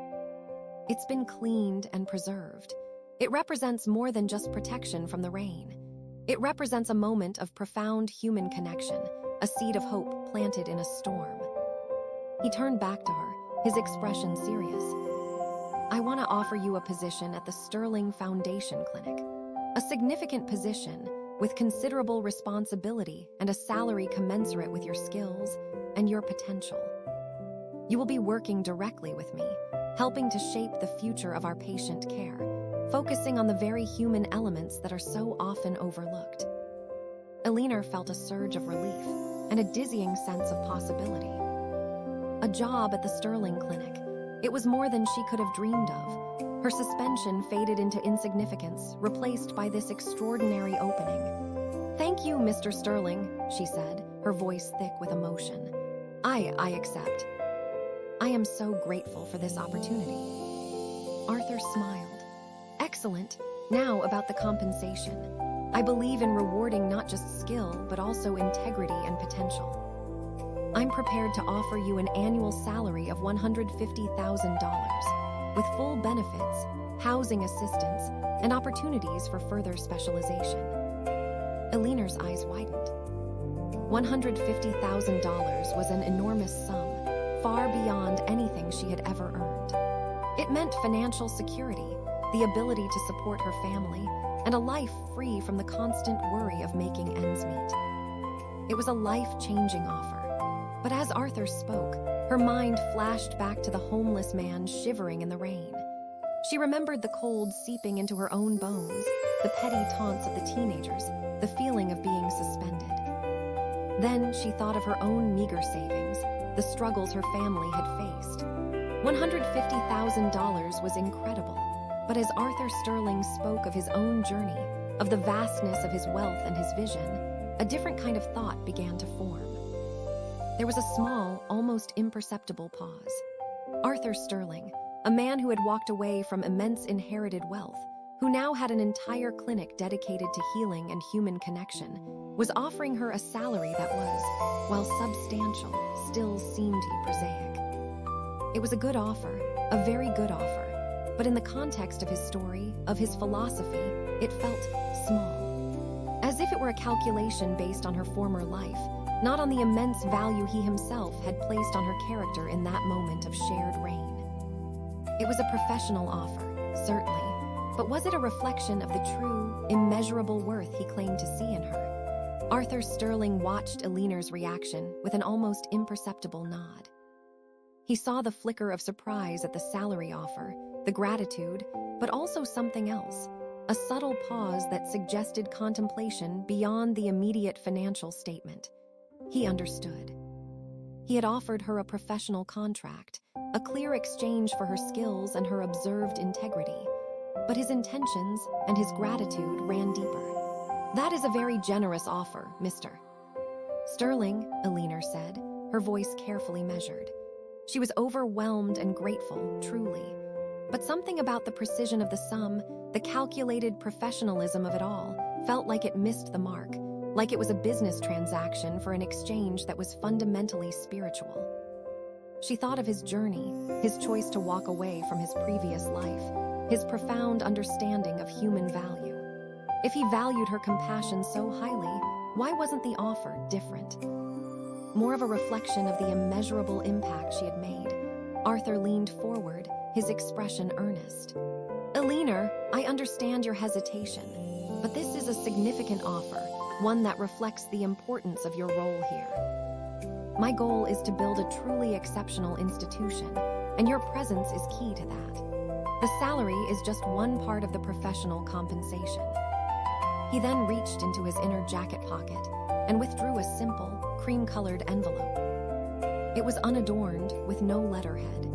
It's been cleaned and preserved. It represents more than just protection from the rain. It represents a moment of profound human connection, a seed of hope planted in a storm." He turned back to her, his expression serious. "I want to offer you a position at the Sterling Foundation Clinic. A significant position with considerable responsibility and a salary commensurate with your skills and your potential. You will be working directly with me, helping to shape the future of our patient care, focusing on the very human elements that are so often overlooked." Aliner felt a surge of relief and a dizzying sense of possibility. A job at the Sterling Clinic. It was more than she could have dreamed of. Her suspension faded into insignificance, replaced by this extraordinary opening. "Thank you, Mr. Sterling," she said, her voice thick with emotion. I accept. I am so grateful for this opportunity." Arthur smiled. "Excellent. Now about the compensation. I believe in rewarding not just skill, but also integrity and potential. I'm prepared to offer you an annual salary of $150,000, with full benefits, housing assistance, and opportunities for further specialization." Aliner's eyes widened. $150,000 was an enormous sum, far beyond anything she had ever earned. It meant financial security, the ability to support her family, and a life free from the constant worry of making ends meet. It was a life-changing offer. But as Arthur spoke, her mind flashed back to the homeless man shivering in the rain. She remembered the cold seeping into her own bones, the petty taunts of the teenagers, the feeling of being suspended. Then she thought of her own meager savings, the struggles her family had faced. $150,000 was incredible, but as Arthur Sterling spoke of his own journey, of the vastness of his wealth and his vision, a different kind of thought began to form. There was a small, almost imperceptible pause. Arthur Sterling, a man who had walked away from immense inherited wealth, who now had an entire clinic dedicated to healing and human connection, was offering her a salary that was, while substantial, still seemed prosaic. It was a good offer, a very good offer, but in the context of his story, of his philosophy, it felt small. As if it were a calculation based on her former life, not on the immense value he himself had placed on her character in that moment of shared reign. It was a professional offer, certainly, but was it a reflection of the true, immeasurable worth he claimed to see in her? Arthur Sterling watched Eleanor's reaction with an almost imperceptible nod. He saw the flicker of surprise at the salary offer, the gratitude, but also something else, a subtle pause that suggested contemplation beyond the immediate financial statement. He understood. He had offered her a professional contract, a clear exchange for her skills and her observed integrity. But his intentions and his gratitude ran deeper. "That is a very generous offer, Mr. Sterling," Eleanor said, her voice carefully measured. She was overwhelmed and grateful, truly. But something about the precision of the sum, the calculated professionalism of it all, felt like it missed the mark, like it was a business transaction for an exchange that was fundamentally spiritual. She thought of his journey, his choice to walk away from his previous life, his profound understanding of human value. If he valued her compassion so highly, why wasn't the offer different? More of a reflection of the immeasurable impact she had made. Arthur leaned forward, his expression earnest. "Eleanor, I understand your hesitation, but this is a significant offer, one that reflects the importance of your role here. My goal is to build a truly exceptional institution, and your presence is key to that. The salary is just one part of the professional compensation." He then reached into his inner jacket pocket and withdrew a simple, cream-colored envelope. It was unadorned, with no letterhead.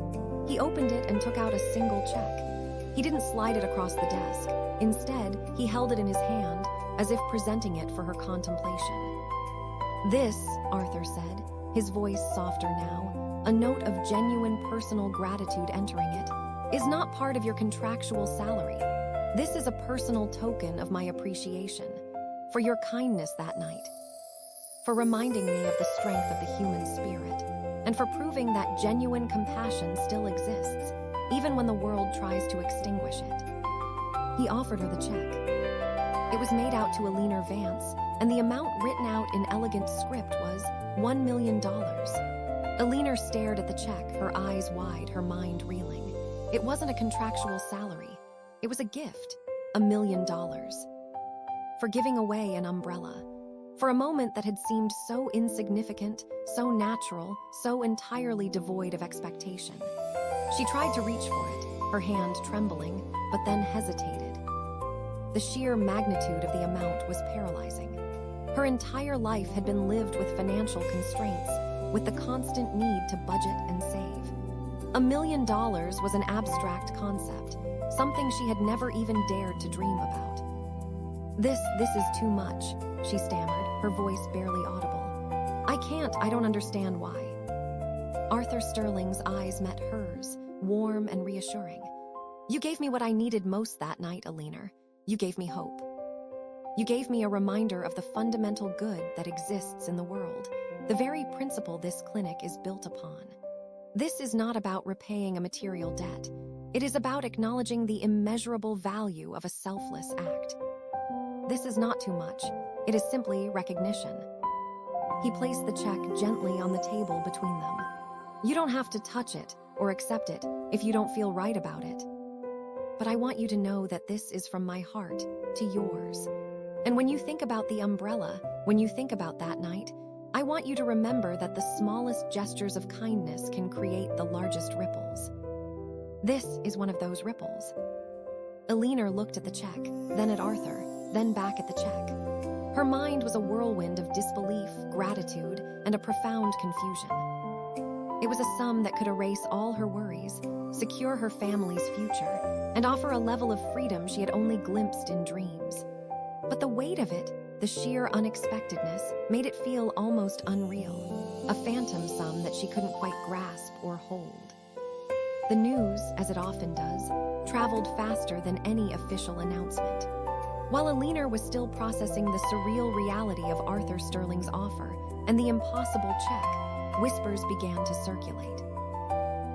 He opened it and took out a single check. He didn't slide it across the desk. Instead, he held it in his hand, as if presenting it for her contemplation. "This," Arthur said, his voice softer now, a note of genuine personal gratitude entering it, "is not part of your contractual salary. This is a personal token of my appreciation, for your kindness that night, for reminding me of the strength of the human spirit, and for proving that genuine compassion still exists, even when the world tries to extinguish it." He offered her the check. It was made out to Eleanor Vance, and the amount written out in elegant script was $1 million. Eleanor stared at the check, her eyes wide, her mind reeling. It wasn't a contractual salary. It was a gift, $1 million. For giving away an umbrella. For a moment that had seemed so insignificant, so natural, so entirely devoid of expectation. She tried to reach for it, her hand trembling, but then hesitated. The sheer magnitude of the amount was paralyzing. Her entire life had been lived with financial constraints, with the constant need to budget and save. $1 million was an abstract concept, something she had never even dared to dream about. This is too much," she stammered, her voice barely audible. I don't understand why." Arthur Sterling's eyes met hers, warm and reassuring. "You gave me what I needed most that night, Eleanor. You gave me hope. You gave me a reminder of the fundamental good that exists in the world, the very principle this clinic is built upon. This is not about repaying a material debt. It is about acknowledging the immeasurable value of a selfless act. This is not too much. It is simply recognition." He placed the check gently on the table between them. "You don't have to touch it or accept it if you don't feel right about it. But I want you to know that this is from my heart to yours. And when you think about the umbrella, when you think about that night, I want you to remember that the smallest gestures of kindness can create the largest ripples." This is one of those ripples. Elinor looked at the check, then at Arthur, then back at the check. Her mind was a whirlwind of disbelief, gratitude, and a profound confusion. It was a sum that could erase all her worries, secure her family's future, and offer a level of freedom she had only glimpsed in dreams. But the weight of it, the sheer unexpectedness, made it feel almost unreal, a phantom sum that she couldn't quite grasp or hold. The news, as it often does, traveled faster than any official announcement. While Elinor was still processing the surreal reality of Arthur Sterling's offer and the impossible check, whispers began to circulate.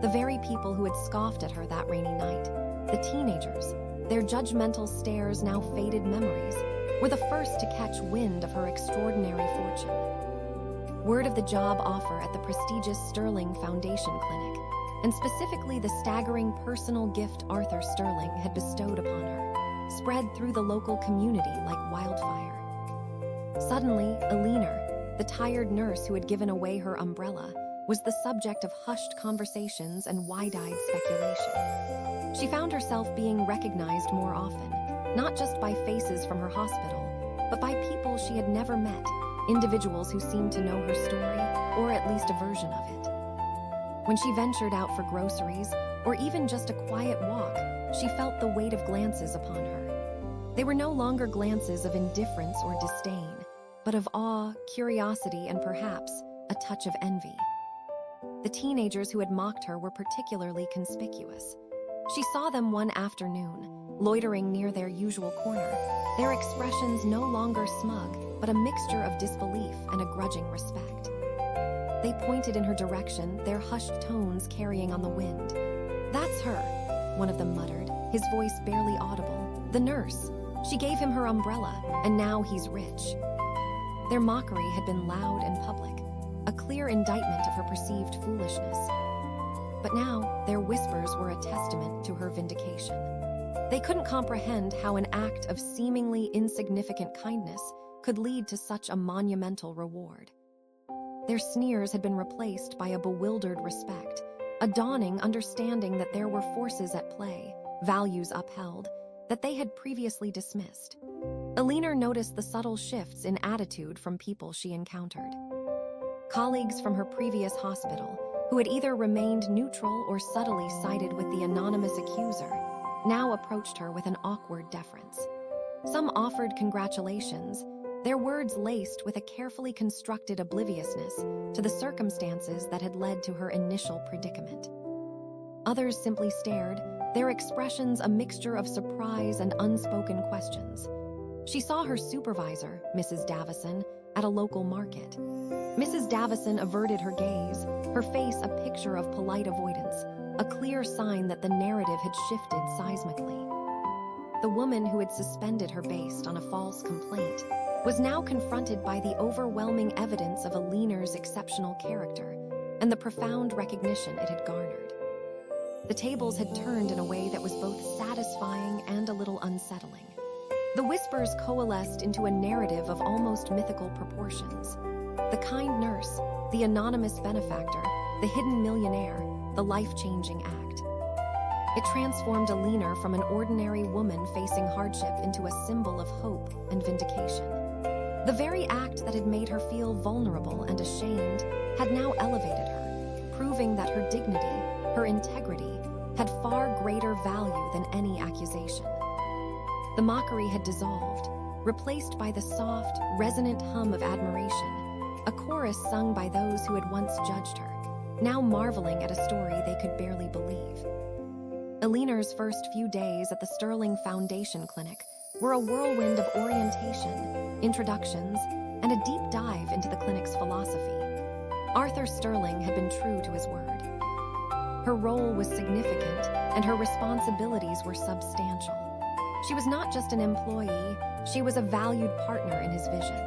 The very people who had scoffed at her that rainy night, the teenagers, their judgmental stares now faded memories, were the first to catch wind of her extraordinary fortune. Word of the job offer at the prestigious Sterling Foundation Clinic, and specifically the staggering personal gift Arthur Sterling had bestowed upon her, spread through the local community like wildfire. Suddenly, Elinor, the tired nurse who had given away her umbrella, was the subject of hushed conversations and wide-eyed speculation. She found herself being recognized more often, not just by faces from her hospital, but by people she had never met, individuals who seemed to know her story, or at least a version of it. When she ventured out for groceries, or even just a quiet walk, she felt the weight of glances upon her. They were no longer glances of indifference or disdain, but of awe, curiosity, and perhaps a touch of envy. The teenagers who had mocked her were particularly conspicuous. She saw them one afternoon, loitering near their usual corner, their expressions no longer smug, but a mixture of disbelief and a grudging respect. They pointed in her direction, their hushed tones carrying on the wind. "That's her," one of them muttered, his voice barely audible. "The nurse. She gave him her umbrella, and now he's rich." Their mockery had been loud and public, a clear indictment of her perceived foolishness. But now, their whispers were a testament to her vindication. They couldn't comprehend how an act of seemingly insignificant kindness could lead to such a monumental reward. Their sneers had been replaced by a bewildered respect, a dawning understanding that there were forces at play, values upheld, that they had previously dismissed. Elinor noticed the subtle shifts in attitude from people she encountered. Colleagues from her previous hospital, who had either remained neutral or subtly sided with the anonymous accuser, now approached her with an awkward deference. Some offered congratulations, their words laced with a carefully constructed obliviousness to the circumstances that had led to her initial predicament. Others simply stared, their expressions a mixture of surprise and unspoken questions. She saw her supervisor, Mrs. Davison, at a local market. Mrs. Davison averted her gaze, her face a picture of polite avoidance, a clear sign that the narrative had shifted seismically. The woman who had suspended her based on a false complaint was now confronted by the overwhelming evidence of Elinor's exceptional character and the profound recognition it had garnered. The tables had turned in a way that was both satisfying and a little unsettling. The whispers coalesced into a narrative of almost mythical proportions. The kind nurse, the anonymous benefactor, the hidden millionaire, the life-changing act. It transformed Elinor from an ordinary woman facing hardship into a symbol of hope and vindication. The very act that had made her feel vulnerable and ashamed had now elevated her, proving that her dignity, her integrity, had far greater value than any accusation. The mockery had dissolved, replaced by the soft, resonant hum of admiration, a chorus sung by those who had once judged her, now marveling at a story they could barely believe. Elinor's first few days at the Sterling Foundation Clinic were a whirlwind of orientation, introductions, and a deep dive into the clinic's philosophy. Arthur Sterling had been true to his word. Her role was significant, and her responsibilities were substantial. She was not just an employee, she was a valued partner in his vision.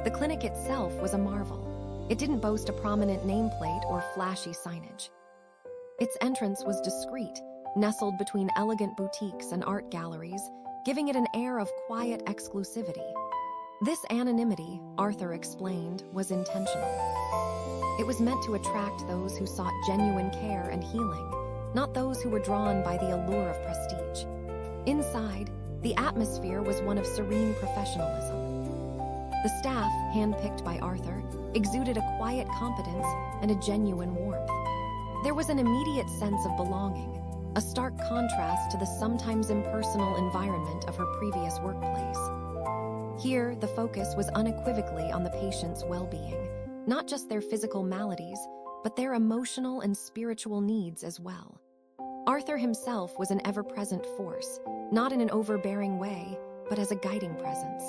The clinic itself was a marvel. It didn't boast a prominent nameplate or flashy signage. Its entrance was discreet, nestled between elegant boutiques and art galleries, giving it an air of quiet exclusivity. This anonymity, Arthur explained, was intentional. It was meant to attract those who sought genuine care and healing, not those who were drawn by the allure of prestige. Inside, the atmosphere was one of serene professionalism. The staff, handpicked by Arthur, exuded a quiet competence and a genuine warmth. There was an immediate sense of belonging, a stark contrast to the sometimes impersonal environment of her previous workplace. Here, the focus was unequivocally on the patient's well-being, not just their physical maladies, but their emotional and spiritual needs as well. Arthur himself was an ever-present force, not in an overbearing way, but as a guiding presence.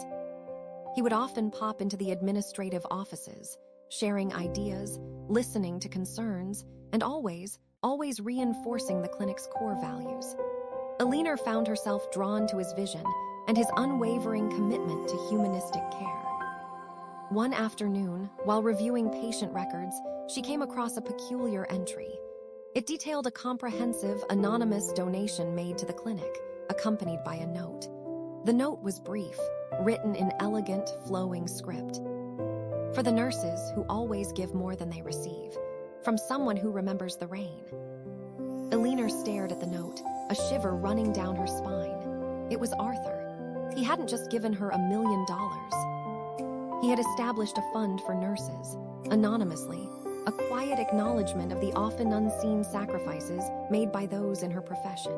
He would often pop into the administrative offices, sharing ideas, listening to concerns, and always reinforcing the clinic's core values. Alina found herself drawn to his vision and his unwavering commitment to humanistic care. One afternoon, while reviewing patient records, she came across a peculiar entry. It detailed a comprehensive, anonymous donation made to the clinic, accompanied by a note. The note was brief, written in elegant, flowing script. For the nurses who always give more than they receive, from someone who remembers the rain. Alina stared at the note, a shiver running down her spine. It was Arthur. He hadn't just given her $1 million. He had established a fund for nurses, anonymously, a quiet acknowledgement of the often unseen sacrifices made by those in her profession.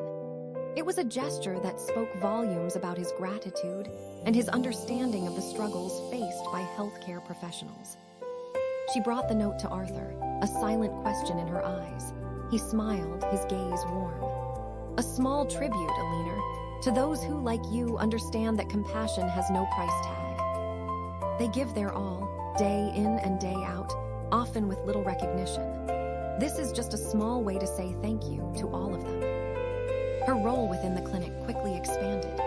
It was a gesture that spoke volumes about his gratitude and his understanding of the struggles faced by healthcare professionals. She brought the note to Arthur, a silent question in her eyes. He smiled, his gaze warm. A small tribute, Alina, to those who, like you, understand that compassion has no price tag. They give their all, day in and day out, often with little recognition. This is just a small way to say thank you to all of them. Her role within the clinic quickly expanded.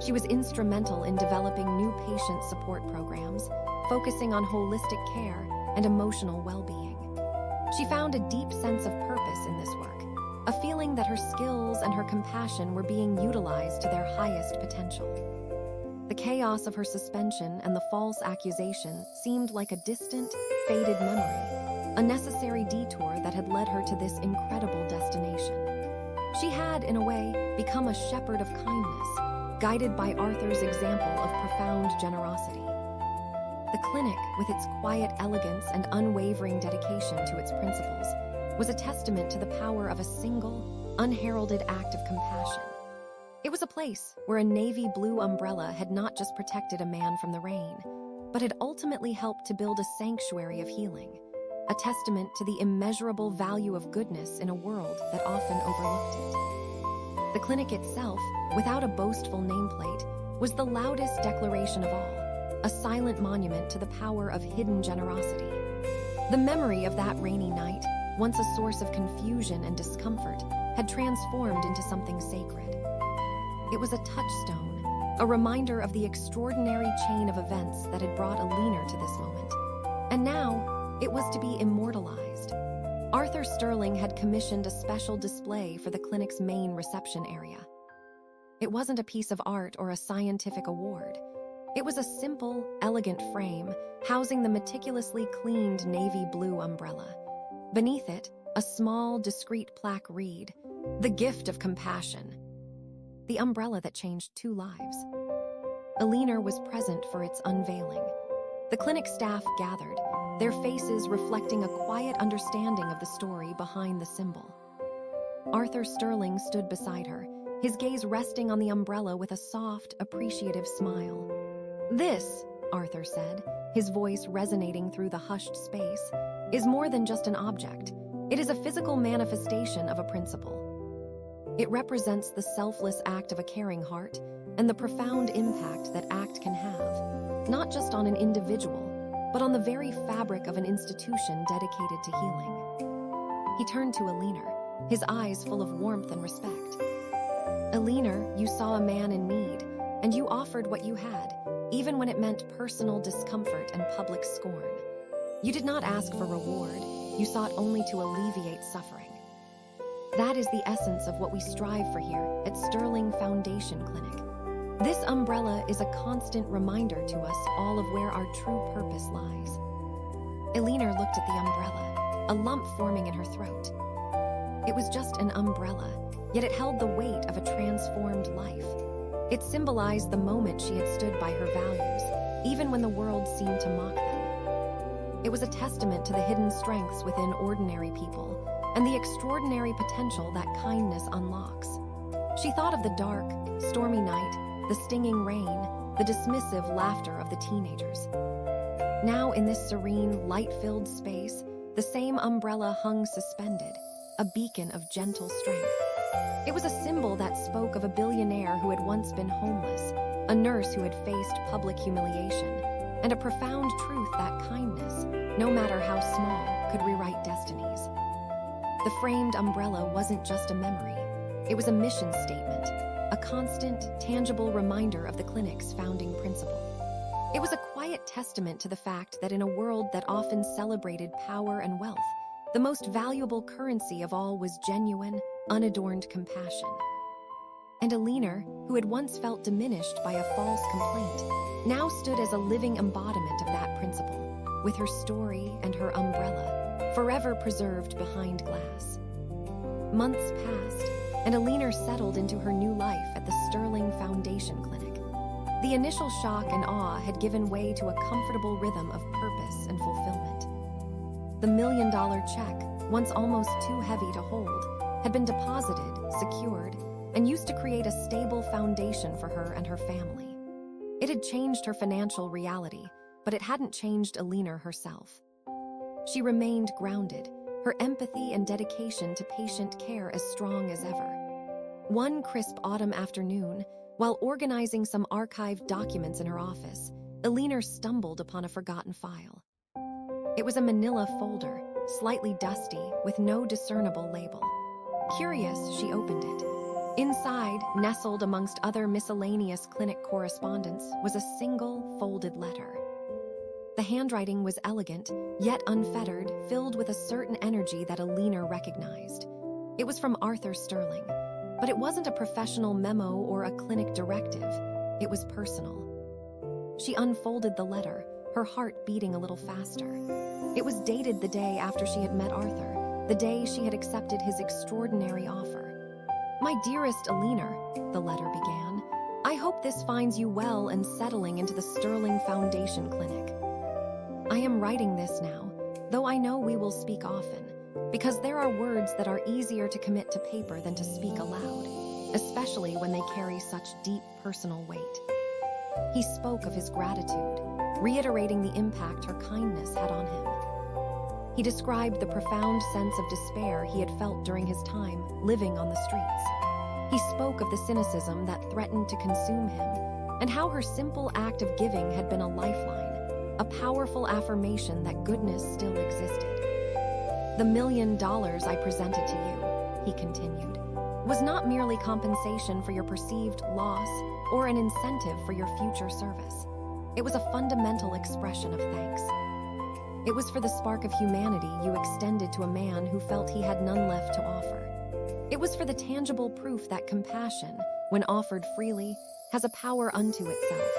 She was instrumental in developing new patient support programs, focusing on holistic care and emotional well-being. She found a deep sense of purpose in this work, a feeling that her skills and her compassion were being utilized to their highest potential. The chaos of her suspension and the false accusation seemed like a distant, faded memory, a necessary detour that had led her to this incredible destination. She had, in a way, become a shepherd of kindness, guided by Arthur's example of profound generosity. The clinic, with its quiet elegance and unwavering dedication to its principles, was a testament to the power of a single, unheralded act of compassion. It was a place where a navy blue umbrella had not just protected a man from the rain, but had ultimately helped to build a sanctuary of healing, a testament to the immeasurable value of goodness in a world that often overlooked it. The clinic itself, without a boastful nameplate, was the loudest declaration of all, a silent monument to the power of hidden generosity. The memory of that rainy night, once a source of confusion and discomfort, had transformed into something sacred. It was a touchstone, a reminder of the extraordinary chain of events that had brought Alina to this moment. And now, it was to be immortalized. Arthur Sterling had commissioned a special display for the clinic's main reception area. It wasn't a piece of art or a scientific award. It was a simple, elegant frame housing the meticulously cleaned navy blue umbrella. Beneath it, a small, discreet plaque read, "The gift of compassion." The umbrella that changed 2 lives. Alina was present for its unveiling. The clinic staff gathered, their faces reflecting a quiet understanding of the story behind the symbol. Arthur Sterling stood beside her, his gaze resting on the umbrella with a soft, appreciative smile. "This," Arthur said, his voice resonating through the hushed space, "is more than just an object. It is a physical manifestation of a principle. It represents the selfless act of a caring heart and the profound impact that act can have, not just on an individual, but on the very fabric of an institution dedicated to healing." He turned to Alina, his eyes full of warmth and respect. "Alina, you saw a man in need, and you offered what you had, even when it meant personal discomfort and public scorn. You did not ask for reward, you sought only to alleviate suffering. That is the essence of what we strive for here at Sterling Foundation Clinic. This umbrella is a constant reminder to us all of where our true purpose lies." Alina looked at the umbrella, a lump forming in her throat. It was just an umbrella, yet it held the weight of a transformed life. It symbolized the moment she had stood by her values, even when the world seemed to mock them. It was a testament to the hidden strengths within ordinary people and the extraordinary potential that kindness unlocks. She thought of the dark, stormy night, the stinging rain, the dismissive laughter of the teenagers. Now, in this serene, light-filled space, the same umbrella hung suspended, a beacon of gentle strength. It was a symbol that spoke of a billionaire who had once been homeless, a nurse who had faced public humiliation, and a profound truth that kindness, no matter how small, could rewrite destinies. The framed umbrella wasn't just a memory. It was a mission statement, a constant, tangible reminder of the clinic's founding principle. It was a quiet testament to the fact that in a world that often celebrated power and wealth, the most valuable currency of all was genuine, unadorned compassion. And Alina, who had once felt diminished by a false complaint, now stood as a living embodiment of that principle, with her story and her umbrella, forever preserved behind glass. Months passed, and Alina settled into her new life at the Sterling Foundation Clinic. The initial shock and awe had given way to a comfortable rhythm of purpose and fulfillment. The $1 million check, once almost too heavy to hold, had been deposited, secured, and used to create a stable foundation for her and her family. It had changed her financial reality, but it hadn't changed Alina herself. She remained grounded, her empathy and dedication to patient care as strong as ever. One crisp autumn afternoon, while organizing some archived documents in her office, Alina stumbled upon a forgotten file. It was a manila folder, slightly dusty, with no discernible label. Curious, she opened it. Inside, nestled amongst other miscellaneous clinic correspondence, was a single, folded letter. The handwriting was elegant, yet unfettered, filled with a certain energy that Alina recognized. It was from Arthur Sterling, but it wasn't a professional memo or a clinic directive. It was personal. She unfolded the letter, her heart beating a little faster. It was dated the day after she had met Arthur, the day she had accepted his extraordinary offer. "My dearest Alina," the letter began, "I hope this finds you well and settling into the Sterling Foundation Clinic. I am writing this now, though I know we will speak often, because there are words that are easier to commit to paper than to speak aloud, especially when they carry such deep personal weight." He spoke of his gratitude, reiterating the impact her kindness had on him. He described the profound sense of despair he had felt during his time living on the streets. He spoke of the cynicism that threatened to consume him, and how her simple act of giving had been a lifeline, a powerful affirmation that goodness still existed. "The $1 million I presented to you," he continued, "was not merely compensation for your perceived loss or an incentive for your future service. It was a fundamental expression of thanks. It was for the spark of humanity you extended to a man who felt he had none left to offer. It was for the tangible proof that compassion, when offered freely, has a power unto itself,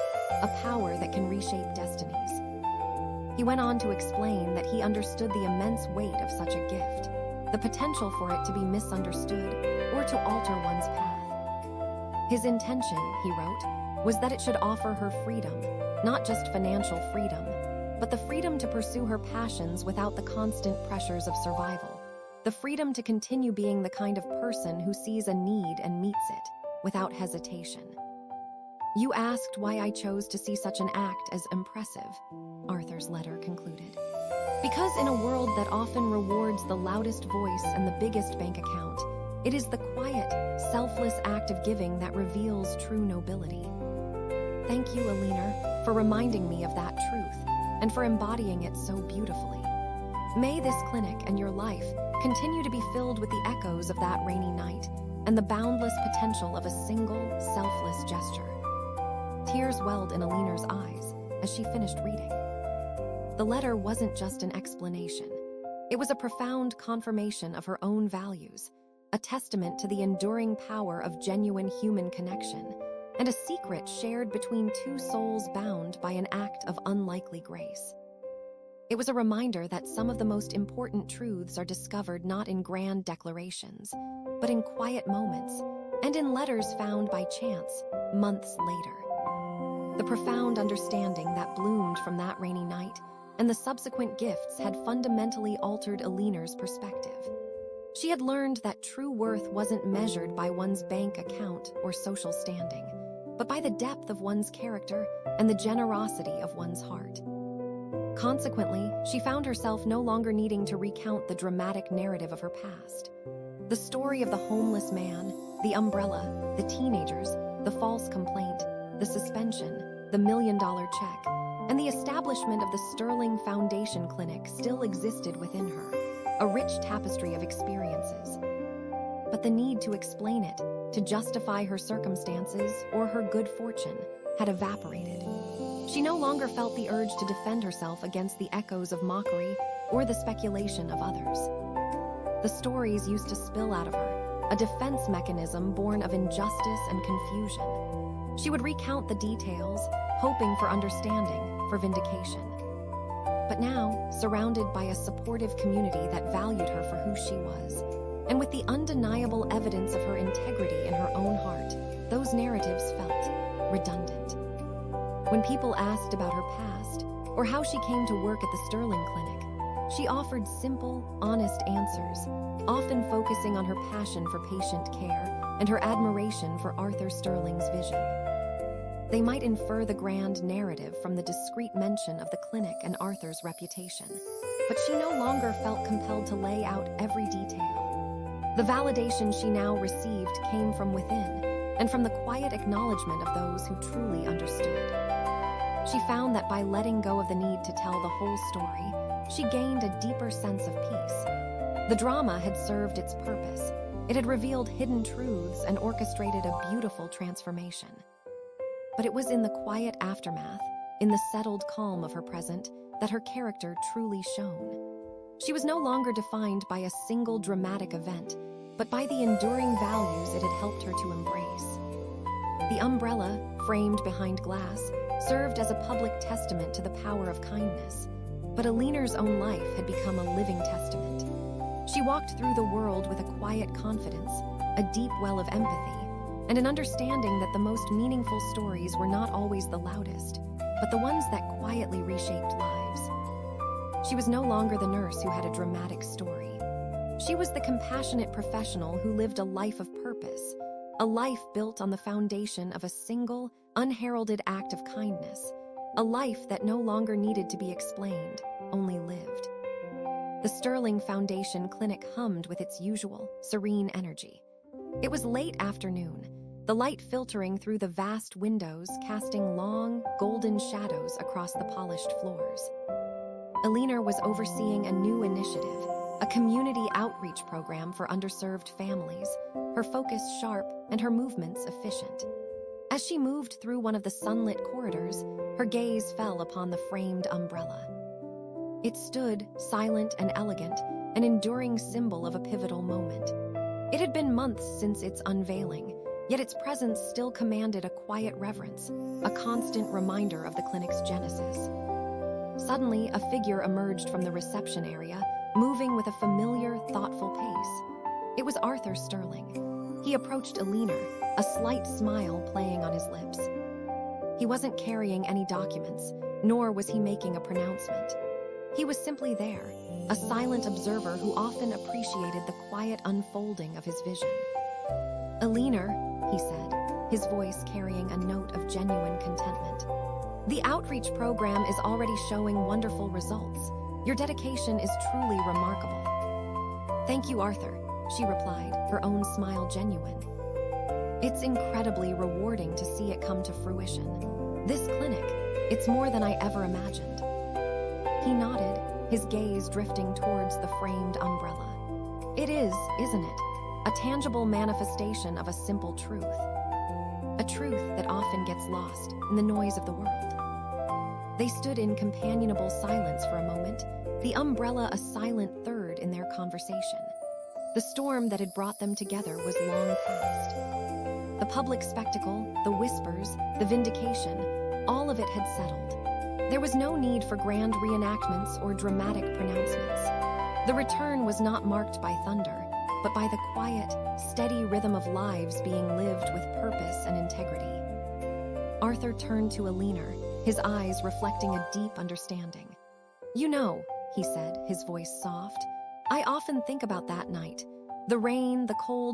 a power that can reshape destinies." He went on to explain that he understood the immense weight of such a gift, the potential for it to be misunderstood or to alter one's path. His intention, he wrote, was that it should offer her freedom, not just financial freedom, but the freedom to pursue her passions without the constant pressures of survival, the freedom to continue being the kind of person who sees a need and meets it, without hesitation. "You asked why I chose to see such an act as impressive," Arthur's letter concluded. "Because in a world that often rewards the loudest voice and the biggest bank account, it is the quiet, selfless act of giving that reveals true nobility. Thank you, Alina, for reminding me of that truth, and for embodying it so beautifully. May this clinic and your life continue to be filled with the echoes of that rainy night and the boundless potential of a single, selfless gesture." Tears welled in Alina's eyes as she finished reading. The letter wasn't just an explanation. It was a profound confirmation of her own values, a testament to the enduring power of genuine human connection, and a secret shared between two souls bound by an act of unlikely grace. It was a reminder that some of the most important truths are discovered not in grand declarations, but in quiet moments and in letters found by chance months later. The profound understanding that bloomed from that rainy night and the subsequent gifts had fundamentally altered Alina's perspective. She had learned that true worth wasn't measured by one's bank account or social standing, but by the depth of one's character and the generosity of one's heart. Consequently, she found herself no longer needing to recount the dramatic narrative of her past. The story of the homeless man, the umbrella, the teenagers, the false complaint, the suspension, the $1 million check, and the establishment of the Sterling Foundation Clinic still existed within her, a rich tapestry of experiences. But the need to explain it, to justify her circumstances or her good fortune, had evaporated. She no longer felt the urge to defend herself against the echoes of mockery or the speculation of others. The stories used to spill out of her, a defense mechanism born of injustice and confusion. She would recount the details, hoping for understanding, for vindication. But now, surrounded by a supportive community that valued her for who she was, and with the undeniable evidence of her integrity in her own heart, those narratives felt redundant. When people asked about her past, or how she came to work at the Sterling Clinic, she offered simple, honest answers, often focusing on her passion for patient care and her admiration for Arthur Sterling's vision. They might infer the grand narrative from the discreet mention of the clinic and Arthur's reputation, but she no longer felt compelled to lay out every detail. The validation she now received came from within, and from the quiet acknowledgement of those who truly understood. She found that by letting go of the need to tell the whole story, she gained a deeper sense of peace. The drama had served its purpose. It had revealed hidden truths and orchestrated a beautiful transformation. But it was in the quiet aftermath, in the settled calm of her present, that her character truly shone. She was no longer defined by a single dramatic event, but by the enduring values it had helped her to embrace. The umbrella, framed behind glass, served as a public testament to the power of kindness, but Alina's own life had become a living testament. She walked through the world with a quiet confidence, a deep well of empathy, and an understanding that the most meaningful stories were not always the loudest, but the ones that quietly reshaped lives. She was no longer the nurse who had a dramatic story. She was the compassionate professional who lived a life of purpose, a life built on the foundation of a single, unheralded act of kindness, a life that no longer needed to be explained, only lived. The Sterling Foundation Clinic hummed with its usual, serene energy. It was late afternoon, the light filtering through the vast windows casting long, golden shadows across the polished floors. Alina was overseeing a new initiative, a community outreach program for underserved families, her focus sharp and her movements efficient. As she moved through one of the sunlit corridors, her gaze fell upon the framed umbrella. It stood, silent and elegant, an enduring symbol of a pivotal moment. It had been months since its unveiling, yet its presence still commanded a quiet reverence, a constant reminder of the clinic's genesis. Suddenly, a figure emerged from the reception area, moving with a familiar, thoughtful pace. It was Arthur Sterling. He approached Alina, a slight smile playing on his lips. He wasn't carrying any documents, nor was he making a pronouncement. He was simply there, a silent observer who often appreciated the quiet unfolding of his vision. "Alina," he said, his voice carrying a note of genuine contentment. "The outreach program is already showing wonderful results. Your dedication is truly remarkable." "Thank you, Arthur," she replied, her own smile genuine. "It's incredibly rewarding to see it come to fruition. This clinic, it's more than I ever imagined." He nodded, his gaze drifting towards the framed umbrella. "It is, isn't it? A tangible manifestation of a simple truth. A truth that often gets lost in the noise of the world." They stood in companionable silence for a moment, the umbrella a silent third in their conversation. The storm that had brought them together was long past. The public spectacle, the whispers, the vindication, all of it had settled. There was no need for grand reenactments or dramatic pronouncements. The return was not marked by thunder, but by the quiet, steady rhythm of lives being lived with purpose and integrity. Arthur turned to Alina, his eyes reflecting a deep understanding. "You know," he said, his voice soft, "I often think about that night. The rain, the cold